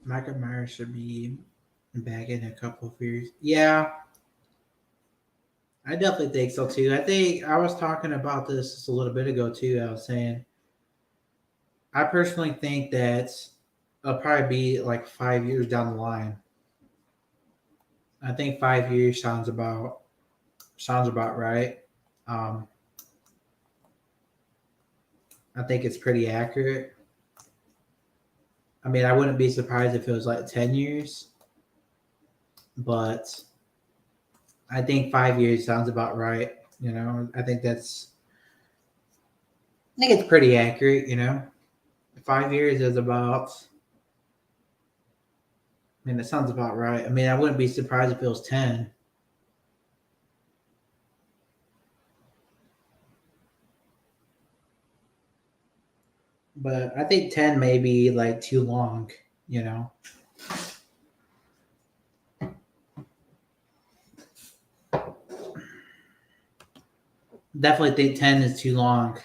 Michael Myers should be back in a couple of years. Yeah, I definitely think so too. I think I was talking about this just a little bit ago too. I was saying I personally think that it'll probably be like 5 years down the line. I think 5 years sounds about right. Um, I think it's pretty accurate. I mean, I wouldn't be surprised if it was like 10 years, but I think 5 years sounds about right. I think it's pretty accurate. 5 years is about. I mean, it sounds about right. I mean, I wouldn't be surprised if it was 10. But I think 10 may be like too long, you know. Definitely think 10 is too long.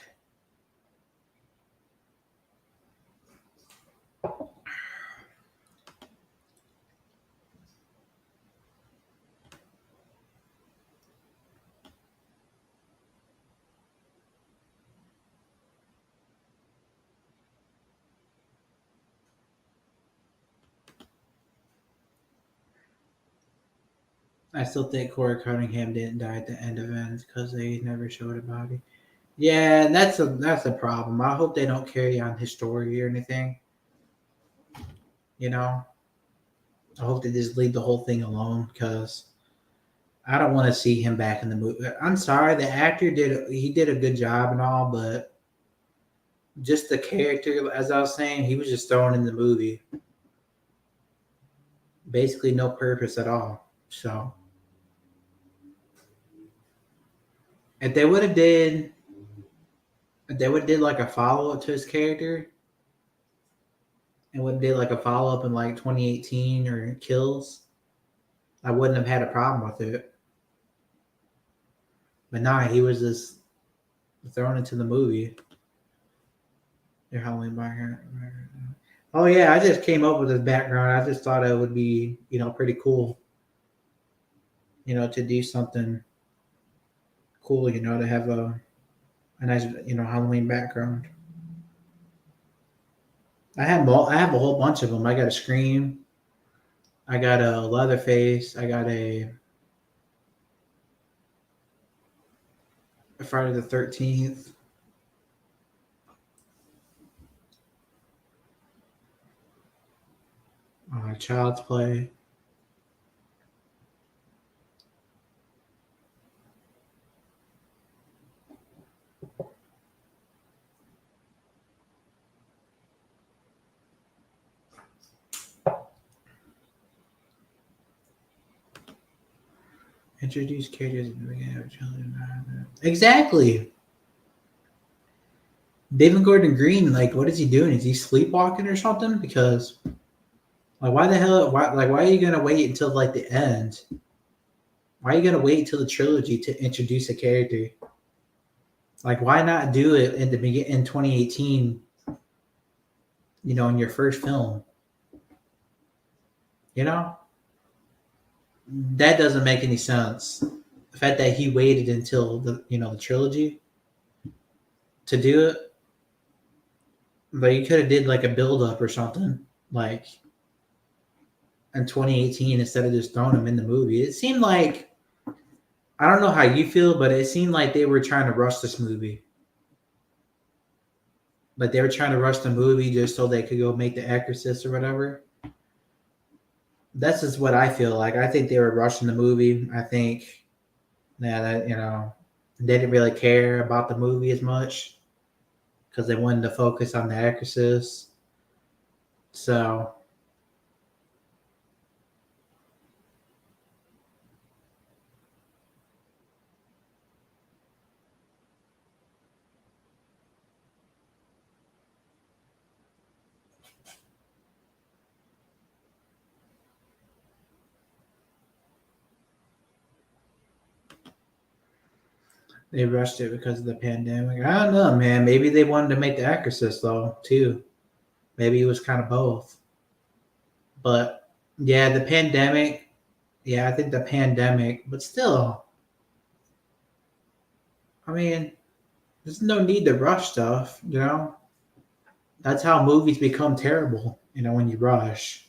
I still think Corey Cunningham didn't die at the end of Ends because they never showed a body. Yeah, and that's a problem. I hope they don't carry on his story or anything. You know, I hope they just leave the whole thing alone because I don't want to see him back in the movie. I'm sorry, the actor did a good job and all, but just the character, as I was saying, he was just thrown in the movie. Basically, no purpose at all. So if they would have did, if they would have did like a follow up to his character, and would have did like a follow up in like 2018 or Kills, I wouldn't have had a problem with it. But nah, he was just thrown into the movie. Your Halloween background. Oh yeah, I just came up with this background. I just thought it would be, pretty cool, to do something cool, to have a nice, Halloween background. I have a whole bunch of them. I got a Scream. I got a Leatherface. I got a Friday the 13th. Child's Play. Introduce characters in the beginning of children. Exactly. David Gordon Green, like, what is he doing? Is he sleepwalking or something? Because, like, why the hell? Why are you gonna wait until like the end? Why are you gonna wait until the trilogy to introduce a character? Like, why not do it in the begin in 2018? In your first film. You know that doesn't make any sense. The fact that he waited until the trilogy to do it, but you could have did like a build up or something like in 2018 instead of just throwing him in the movie. It seemed like, I don't know how you feel, but it seemed like they were trying to rush this movie. Like they were trying to rush the movie just so they could go make The Exorcist or whatever. That's just what I feel like. I think they were rushing the movie. I think that they didn't really care about the movie as much because they wanted to focus on The Exorcist. So they rushed it because of the pandemic. I don't know, man. Maybe they wanted to make The Exorcist though too. Maybe it was kind of both. But yeah, the pandemic. Yeah, I think the pandemic. But still, I mean, there's no need to rush stuff. That's how movies become terrible. When you rush.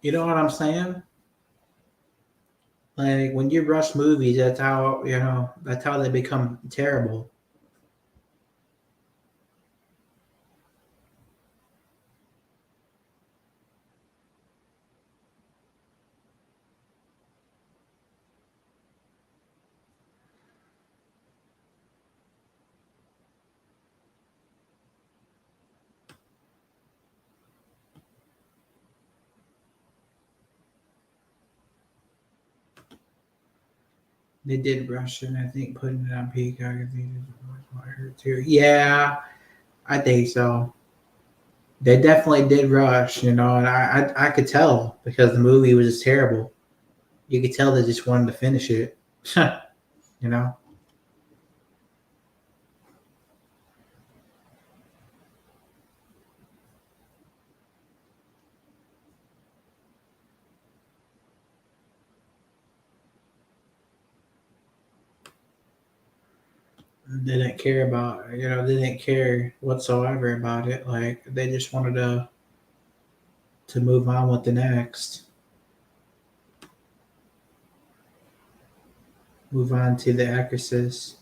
You know what I'm saying? Like when you rush movies, that's how they become terrible. They did rush it, I think, putting it on Peacock. I think is what I heard too. Yeah, I think so. They definitely did rush, and I could tell because the movie was just terrible. You could tell they just wanted to finish it. you know, they didn't care they didn't care whatsoever about it. Like they just wanted to move on with the next, move on to the Exorcist.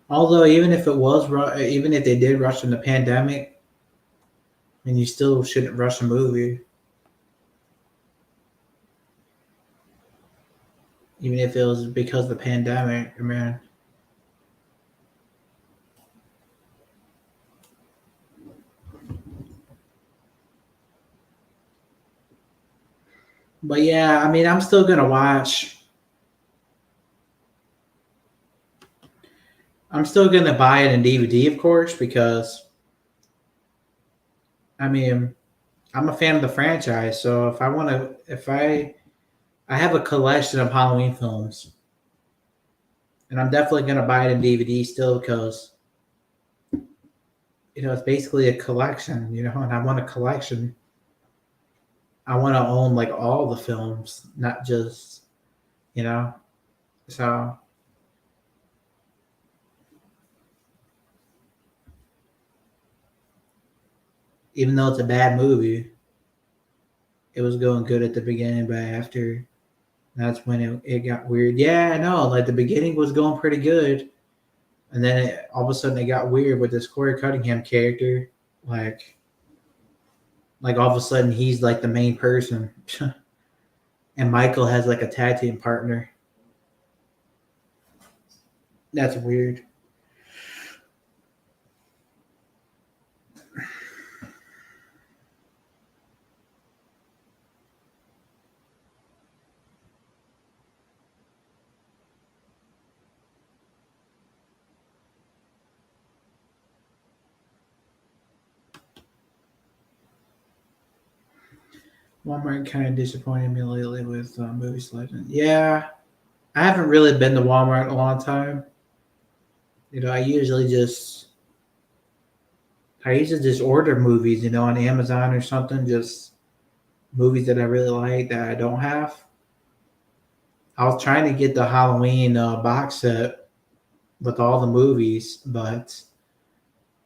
Although even if they did rush in the pandemic, and you still shouldn't rush a movie, even if it was because of the pandemic. Man, but yeah, I mean, I'm still gonna watch. I'm still gonna buy it in DVD, of course, because I mean, I'm a fan of the franchise. So if I have a collection of Halloween films, and I'm definitely gonna buy it in DVD still because it's basically a collection. And I want a collection. I want to own like all the films, not just you know. So even though it's a bad movie, it was going good at the beginning, but after that's when it got weird. Yeah, I know. Like the beginning was going pretty good, and then all of a sudden it got weird with this Corey Cunningham character. Like, like all of a sudden he's like the main person, and Michael has like a tag team partner. That's weird. Walmart kind of disappointed me lately with movie selection. Yeah, I haven't really been to Walmart in a long time. I usually just order movies, on Amazon or something. Just movies that I really like that I don't have. I was trying to get the Halloween box set with all the movies, but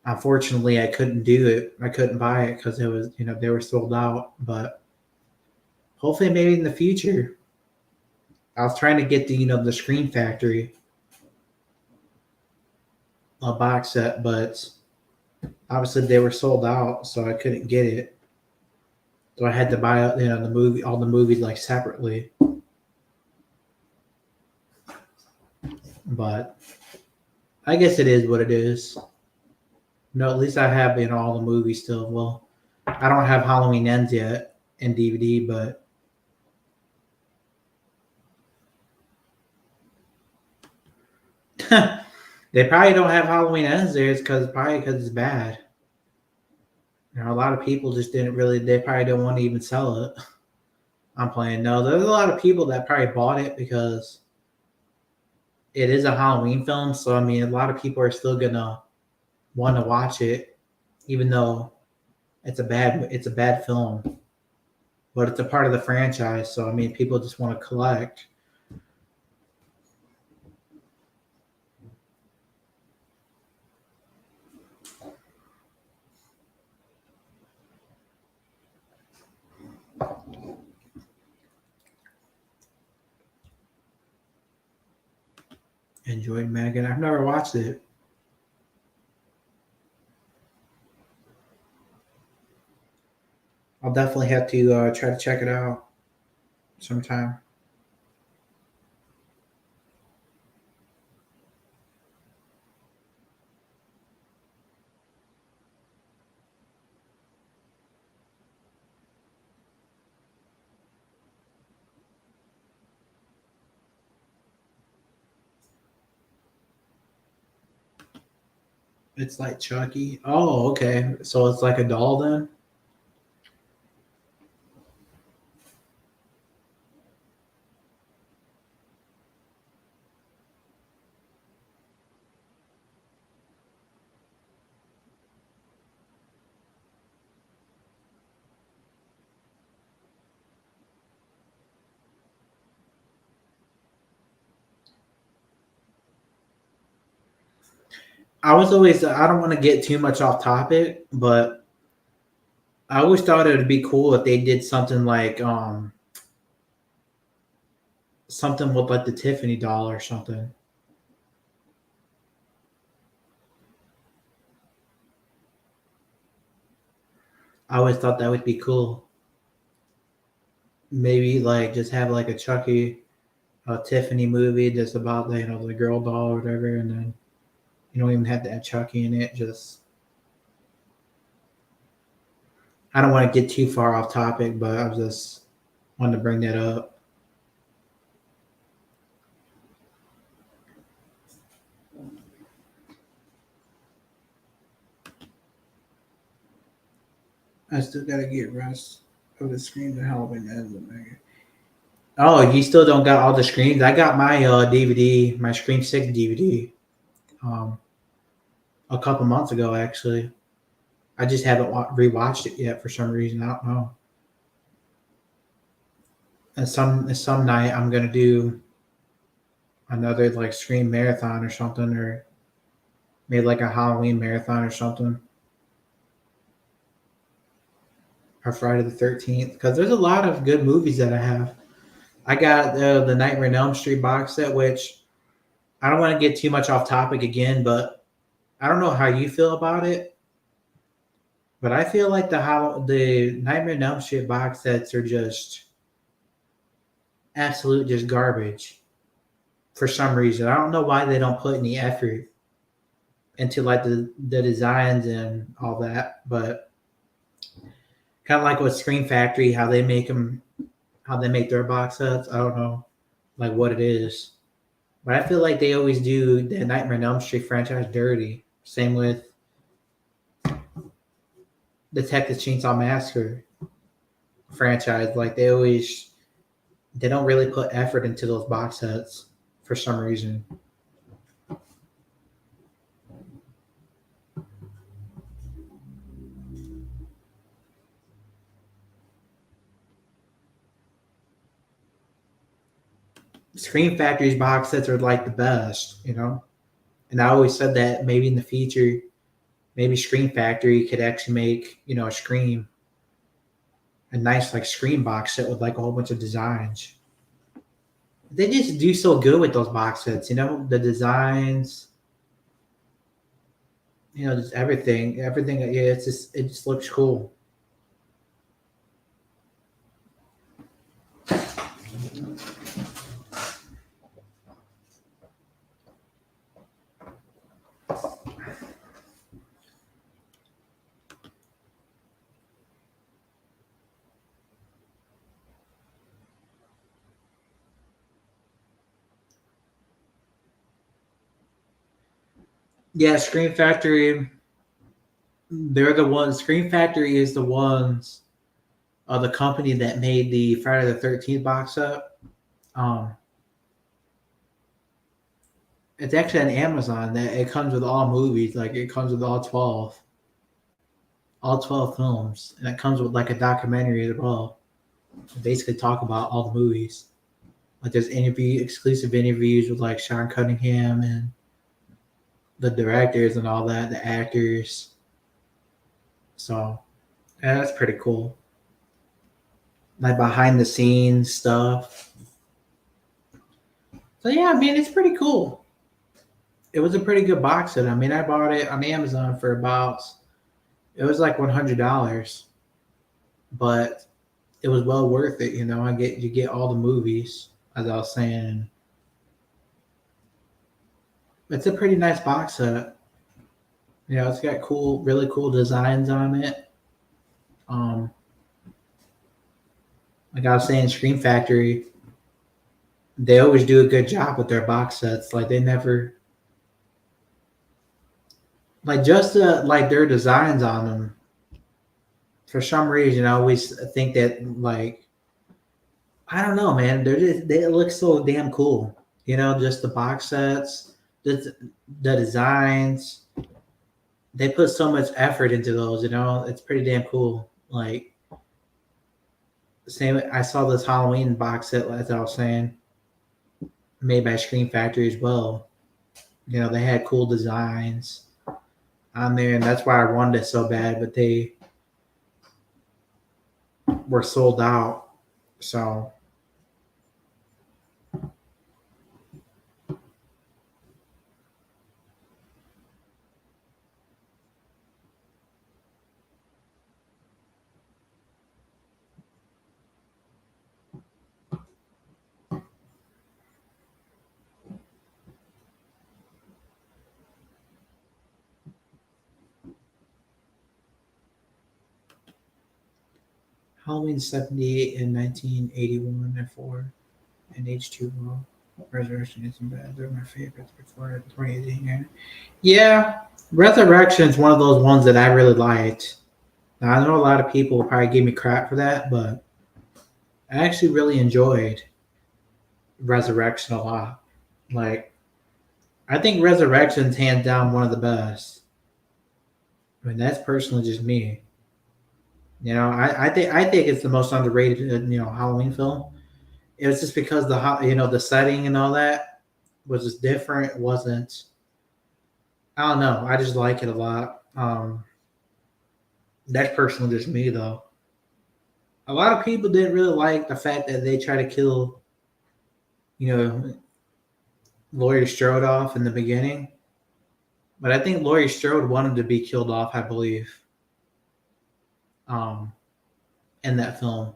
unfortunately, I couldn't do it. I couldn't buy it because it was, they were sold out. But hopefully maybe in the future. I was trying to get the Scream Factory a box set, but obviously they were sold out, so I couldn't get it. So I had to buy all the movies like separately. But I guess it is what it is. No, at least I have all the movies still. Well, I don't have Halloween Ends yet in DVD, but they probably don't have Halloween Ends there. It's probably because it's bad. A lot of people just didn't really. They probably don't want to even sell it. I'm playing. No, there's a lot of people that probably bought it because it is a Halloween film. So I mean, a lot of people are still gonna want to watch it, even though it's a bad film. But it's a part of the franchise, so I mean, people just want to collect. Enjoyed Megan. I've never watched it. I'll definitely have to try to check it out sometime. It's like Chucky. Oh, okay. So it's like a doll then? I don't want to get too much off topic, but I always thought it would be cool if they did something like something with like the Tiffany doll or something. I always thought that would be cool. Maybe like just have like a Chucky, Tiffany movie just about the girl doll or whatever, and then you don't even have to have Chucky in it. Just I don't want to get too far off topic, but I was just wanted to bring that up. I still gotta get rest of the screen to help in Megan. Oh, you still don't got all the screens? I got my DVD, my Scream 6 DVD, um, a couple months ago actually. I just haven't rewatched it yet for some reason. I don't know. And some night I'm gonna do another like Scream marathon or something, or maybe like a Halloween marathon or something, or Friday the 13th. Because there's a lot of good movies that I have. I got the Nightmare on Elm Street box set, which I don't want to get too much off topic again, but I don't know how you feel about it. But I feel like the Nightmare on Elm Street box sets are just absolute just garbage for some reason. I don't know why they don't put any effort into like the designs and all that, but kind of like with Screen Factory, how they make their box sets. I don't know like what it is, but I feel like they always do the Nightmare on Elm Street franchise dirty. Same with the Texas Chainsaw Massacre franchise. Like they don't really put effort into those box sets for some reason. Screen Factory's box sets are like the best. And I always said that maybe in the future, maybe Screen Factory could actually make a Scream a nice like screen box set with like a whole bunch of designs. They just do so good with those box sets, you know, the designs, you know, just everything. Yeah, it just looks cool. Yeah, Screen Factory. They're the ones. Screen Factory is the ones. The company that made the Friday the 13th box set. Um, it's actually on Amazon. That it comes with all movies. Like it comes with all 12 films, and it comes with like a documentary as well. Basically, talk about all the movies. Like there's exclusive interviews with like Sean Cunningham and the directors and all that, the actors. So yeah, that's pretty cool. Like behind the scenes stuff. So yeah, I mean it's pretty cool. It was a pretty good box set. I mean, I bought it on Amazon for about it was like $100, but it was well worth it. You know, you get all the movies as I was saying. It's a pretty nice box set. You know, it's got really cool designs on it. Um, like I was saying, Screen Factory, they always do a good job with their box sets. Like they never like just like their designs on them. For some reason, I always think that like I don't know, man. They look so damn cool. You know, just the box sets, the designs. They put so much effort into those. You know, it's pretty damn cool. Like same, I saw this Halloween box set as I was saying, made by Screen Factory as well. You know, they had cool designs on there, and that's why I wanted it so bad. But they were sold out. So Halloween 78 and 1981 and 4 and H2O. Resurrection isn't bad. They're my favorites before 2018. Yeah, Resurrection is one of those ones that I really liked. Now, I know a lot of people will probably give me crap for that, but I actually really enjoyed Resurrection a lot. Like, I think Resurrection's hands down one of the best. I mean, that's personally just me. You know, I think it's the most underrated, Halloween film. It was just because the setting and all that was just different. It wasn't. I don't know. I just like it a lot. That's personally just me though. A lot of people didn't really like the fact that they try to kill, you know, Laurie Strode off in the beginning. But I think Laurie Strode wanted to be killed off, I believe, um, in that film.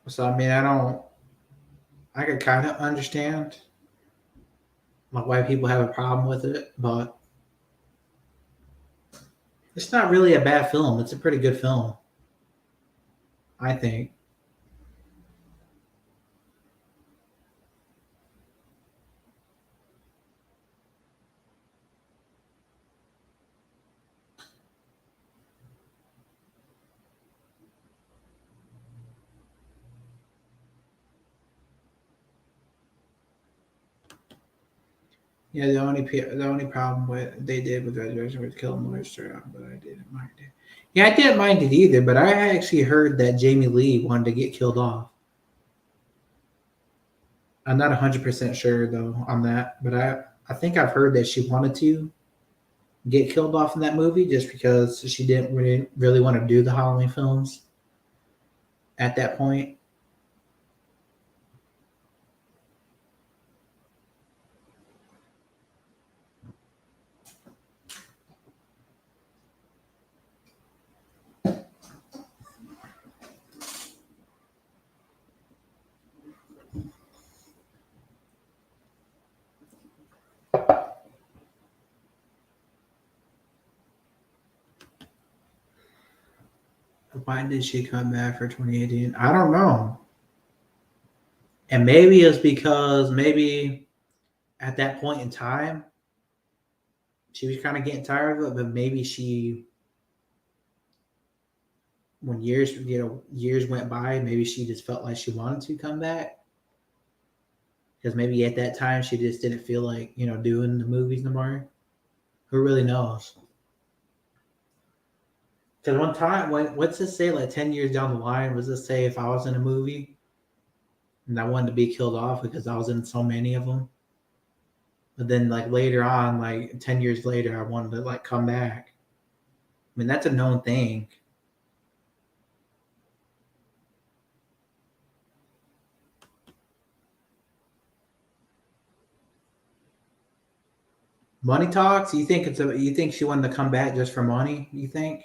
So I mean, I could kind of understand like why people have a problem with it, but it's not really a bad film. It's a pretty good film, I think. Yeah, the only problem with they did with Resurrection was killing Laurie Strode, but I didn't mind it. Yeah, I didn't mind it either, but I actually heard that Jamie Lee wanted to get killed off. I'm not 100% sure though on that, but I think I've heard that she wanted to. get killed off in that movie just because she didn't really want to do the Halloween films at that point. Why did she come back for 2018? I don't know. And maybe it's because maybe at that point in time, she was kind of getting tired of it, but maybe she, when years went by, maybe she just felt like she wanted to come back. Because maybe at that time she just didn't feel like, doing the movies no more. Who really knows? Because one time, what's this say? Like 10 years down the line, was this say if I was in a movie and I wanted to be killed off because I was in so many of them, but then like later on, like 10 years later, I wanted to like come back. I mean, that's a known thing. Money talks. You think she wanted to come back just for money? You think?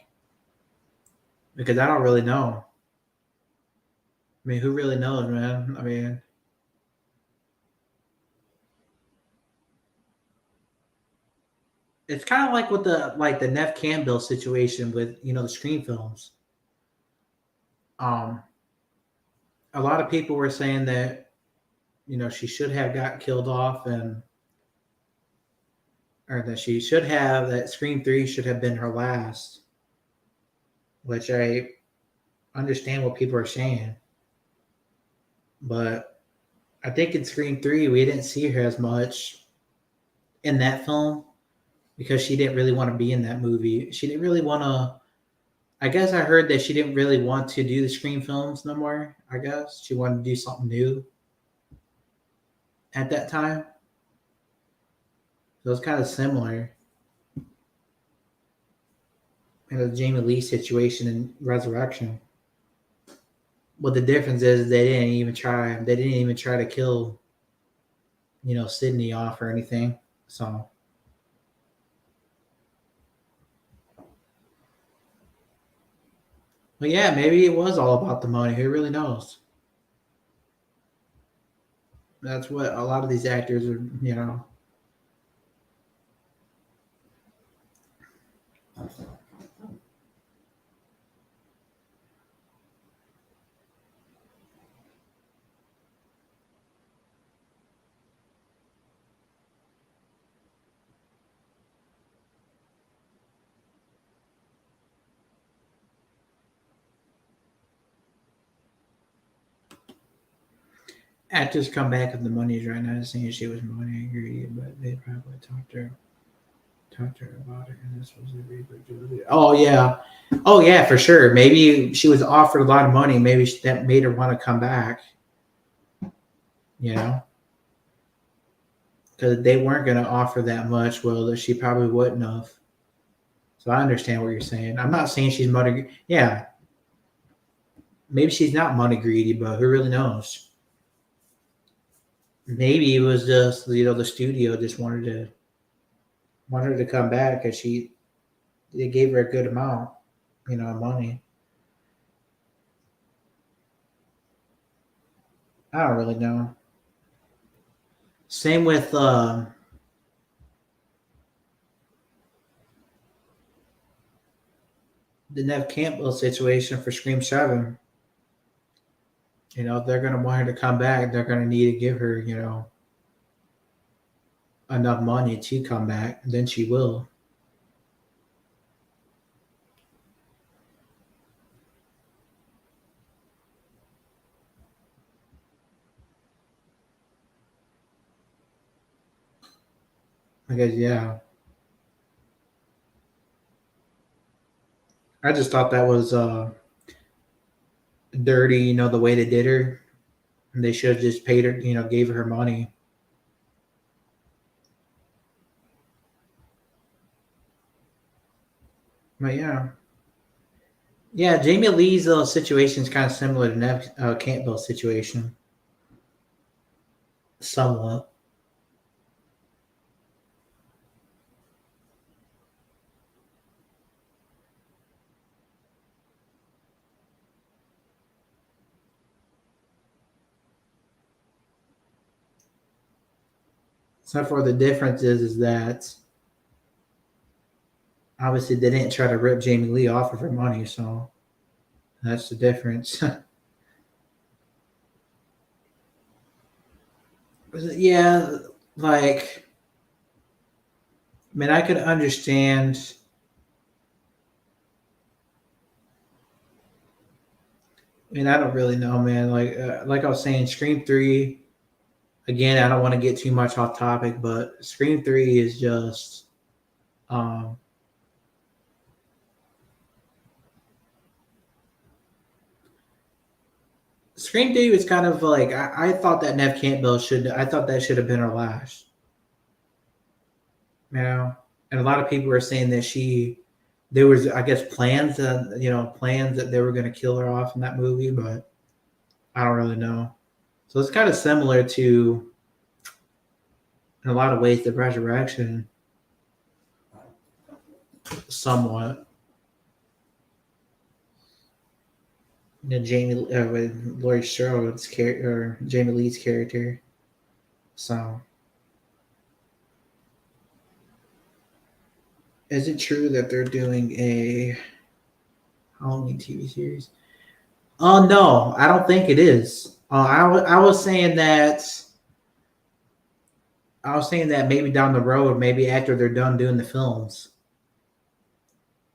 Because I don't really know. I mean, who really knows, man? I mean, it's kind of like with the Neff Campbell situation with the Scream films. Um, a lot of people were saying that she should have got killed off, and or that she should have that Scream 3 should have been her last, which I understand what people are saying, but I think in Scream 3 we didn't see her as much in that film because she didn't really want to be in that movie. She didn't really want to. I guess I heard that she didn't really want to do the Scream films no more. I guess she wanted to do something new at that time. So it's kind of similar in the Jamie Lee situation in Resurrection. But the difference is they didn't even try. They didn't even try to kill, Sydney off or anything. So, but yeah, maybe it was all about the money. Who really knows? That's what a lot of these actors are. Actors come back if the money's right. Not saying she was money greedy, but they probably talked to her about it, and this was a really. Oh yeah, for sure. Maybe she was offered a lot of money. Maybe that made her want to come back. You know, because they weren't going to offer that much. Well, that she probably wouldn't have. So I understand what you're saying. I'm not saying she's money. Yeah, maybe she's not money greedy, but who really knows? Maybe it was just the studio just wanted her to come back because they gave her a good amount, of money. I don't really know. Same with the Nev Campbell situation for Scream 7. If they're gonna want her to come back, they're gonna need to give her, enough money to come back. Then she will. Because yeah, I just thought that was dirty. The way they did her. They should have just paid her. Gave her money. But yeah, Jamie Lee's situation is kind of similar to Nev Campbell's situation, somewhat. So for the difference is that obviously they didn't try to rip Jamie Lee off of her money, so that's the difference. Yeah, like I mean, I could understand. I mean, I don't really know, man. Like I was saying, Scream Three. Again, I don't want to get too much off topic, but Scream Three is just. Um, Scream Three was kind of like I thought that Nev Campbell should. I thought that should have been her last. You know, and a lot of people were saying that there was, I guess, plans that they were going to kill her off in that movie, but I don't really know. So it's kind of similar to, in a lot of ways, the Resurrection, somewhat. With Laurie Strode's character, or Jamie Lee's character. So, is it true that they're doing a Halloween TV series? Oh no, I don't think it is. I was saying that. I was saying that maybe down the road, maybe after they're done doing the films,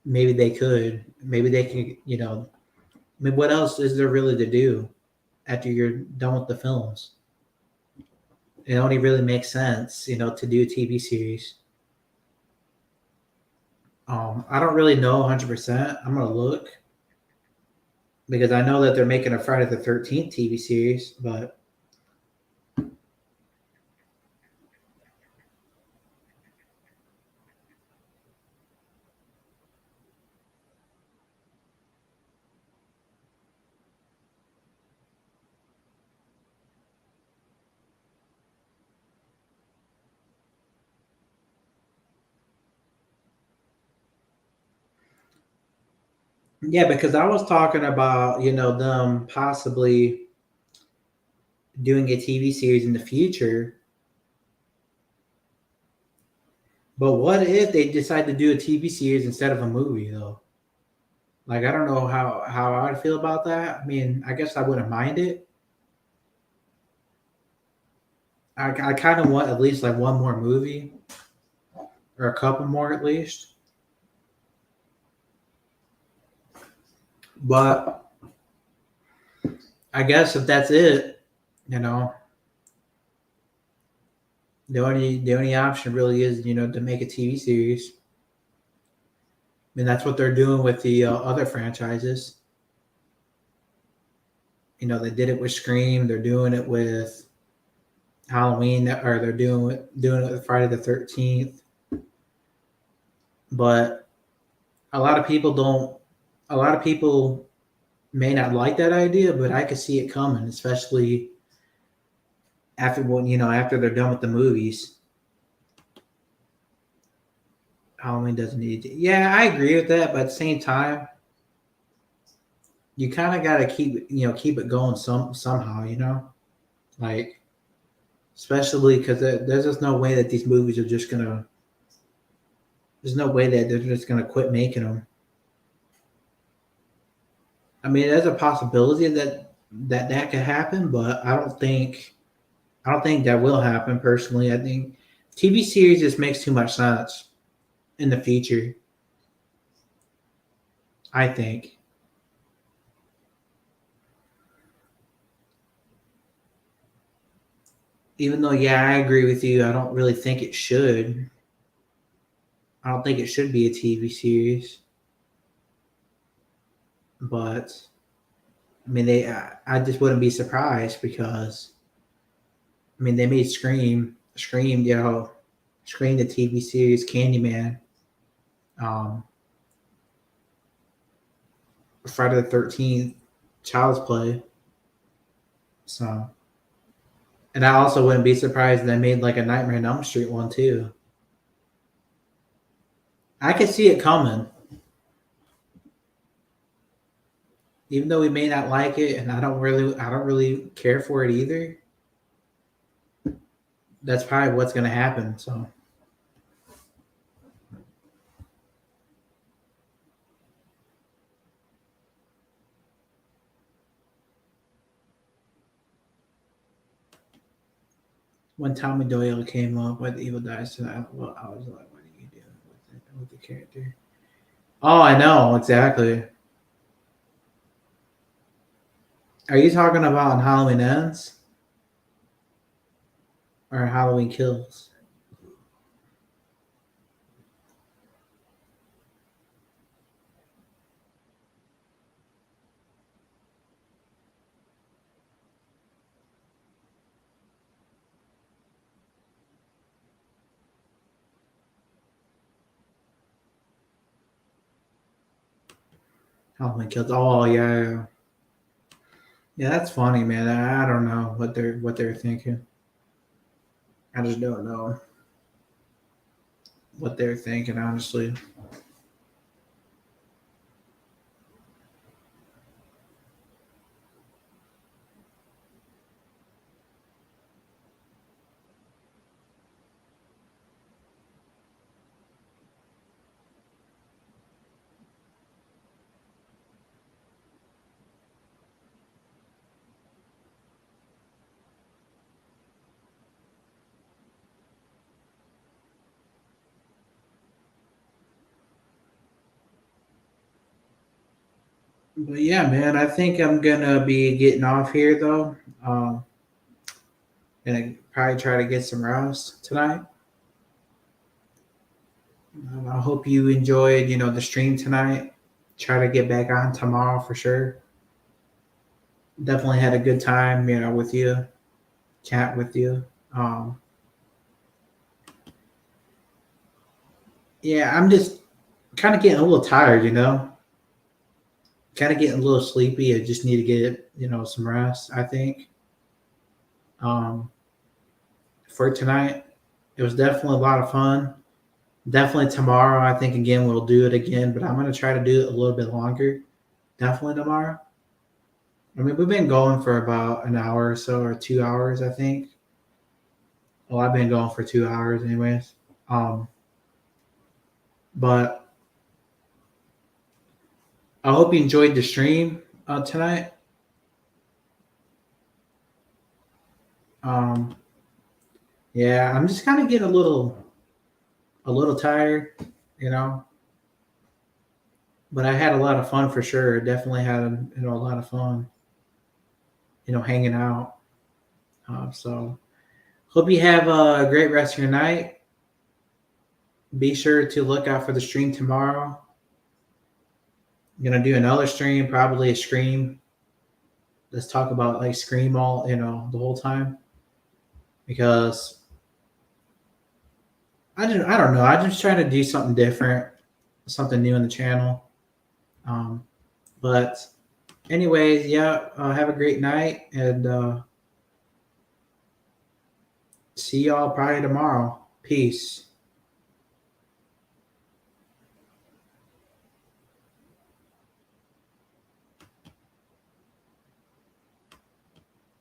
maybe they could. Maybe they could. I mean, what else is there really to do after you're done with the films? It only really makes sense, to do a TV series. I don't really know 100%. I'm gonna look because I know that they're making a Friday the 13th TV series, but yeah, because I was talking about them possibly doing a TV series in the future. But what if they decide to do a TV series instead of a movie though? Like I don't know how I'd feel about that. I mean, I guess I wouldn't mind it. I kind of want at least like one more movie or a couple more at least. But I guess if that's it, you know, the only option really is to make a TV series. And that's what they're doing with the other franchises. They did it with Scream. They're doing it with Halloween, or they're doing it with Friday the 13th. But a lot of people don't. A lot of people may not like that idea, but I could see it coming, especially after they're done with the movies. Halloween doesn't need to. Yeah, I agree with that, but at the same time, you kind of got to keep it going somehow. Like especially because there's just no way that these movies are just gonna. There's no way that they're just gonna quit making them. I mean, there's a possibility that could happen, but I don't think that will happen personally. I think TV series just makes too much sense in the future. I think. Even though, yeah, I agree with you. I don't really think it should. I don't think it should be a TV series. But I mean, I just wouldn't be surprised because I mean they made Scream, Scream the TV series, Candyman. Um, Friday the 13th, Child's Play. So, and I also wouldn't be surprised if they made like a Nightmare on Elm Street one too. I could see it coming, even though we may not like it, and I don't really care for it either. That's probably what's going to happen. So, when Tommy Doyle came up with Evil Dies Tonight, well, I was like, what are you doing with the character? Oh, I know exactly. Are you talking about Halloween Ends or Halloween Kills? Halloween Kills. Oh yeah, yeah. That's funny, man. I don't know what they're thinking. I just don't know what they're thinking, honestly. But yeah, man, I think I'm gonna be getting off here though. And probably try to get some rest tonight. I hope you enjoyed, the stream tonight. Try to get back on tomorrow for sure. Definitely had a good time, with you, chat with you. Um, yeah, I'm just kind of getting a little tired, kind of getting a little sleepy. I just need to get, some rest, I think. Um, for tonight, it was definitely a lot of fun. Definitely tomorrow, I think again we'll do it again, but I'm gonna try to do it a little bit longer. Definitely tomorrow. I mean, we've been going for about an hour or so, or 2 hours, I think. Well, I've been going for 2 hours, anyways. Um, but I hope you enjoyed the stream tonight. Um, yeah, I'm just kind of getting a little tired, you know. But I had a lot of fun for sure. Definitely had a lot of fun, hanging out. So hope you have a great rest of your night. Be sure to look out for the stream tomorrow. I'm gonna do another stream, probably a Scream. Let's talk about like Scream all, the whole time because I don't know. I'm just trying to do something different, something new in the channel. Um, but anyways, yeah. Have a great night and see y'all probably tomorrow. Peace.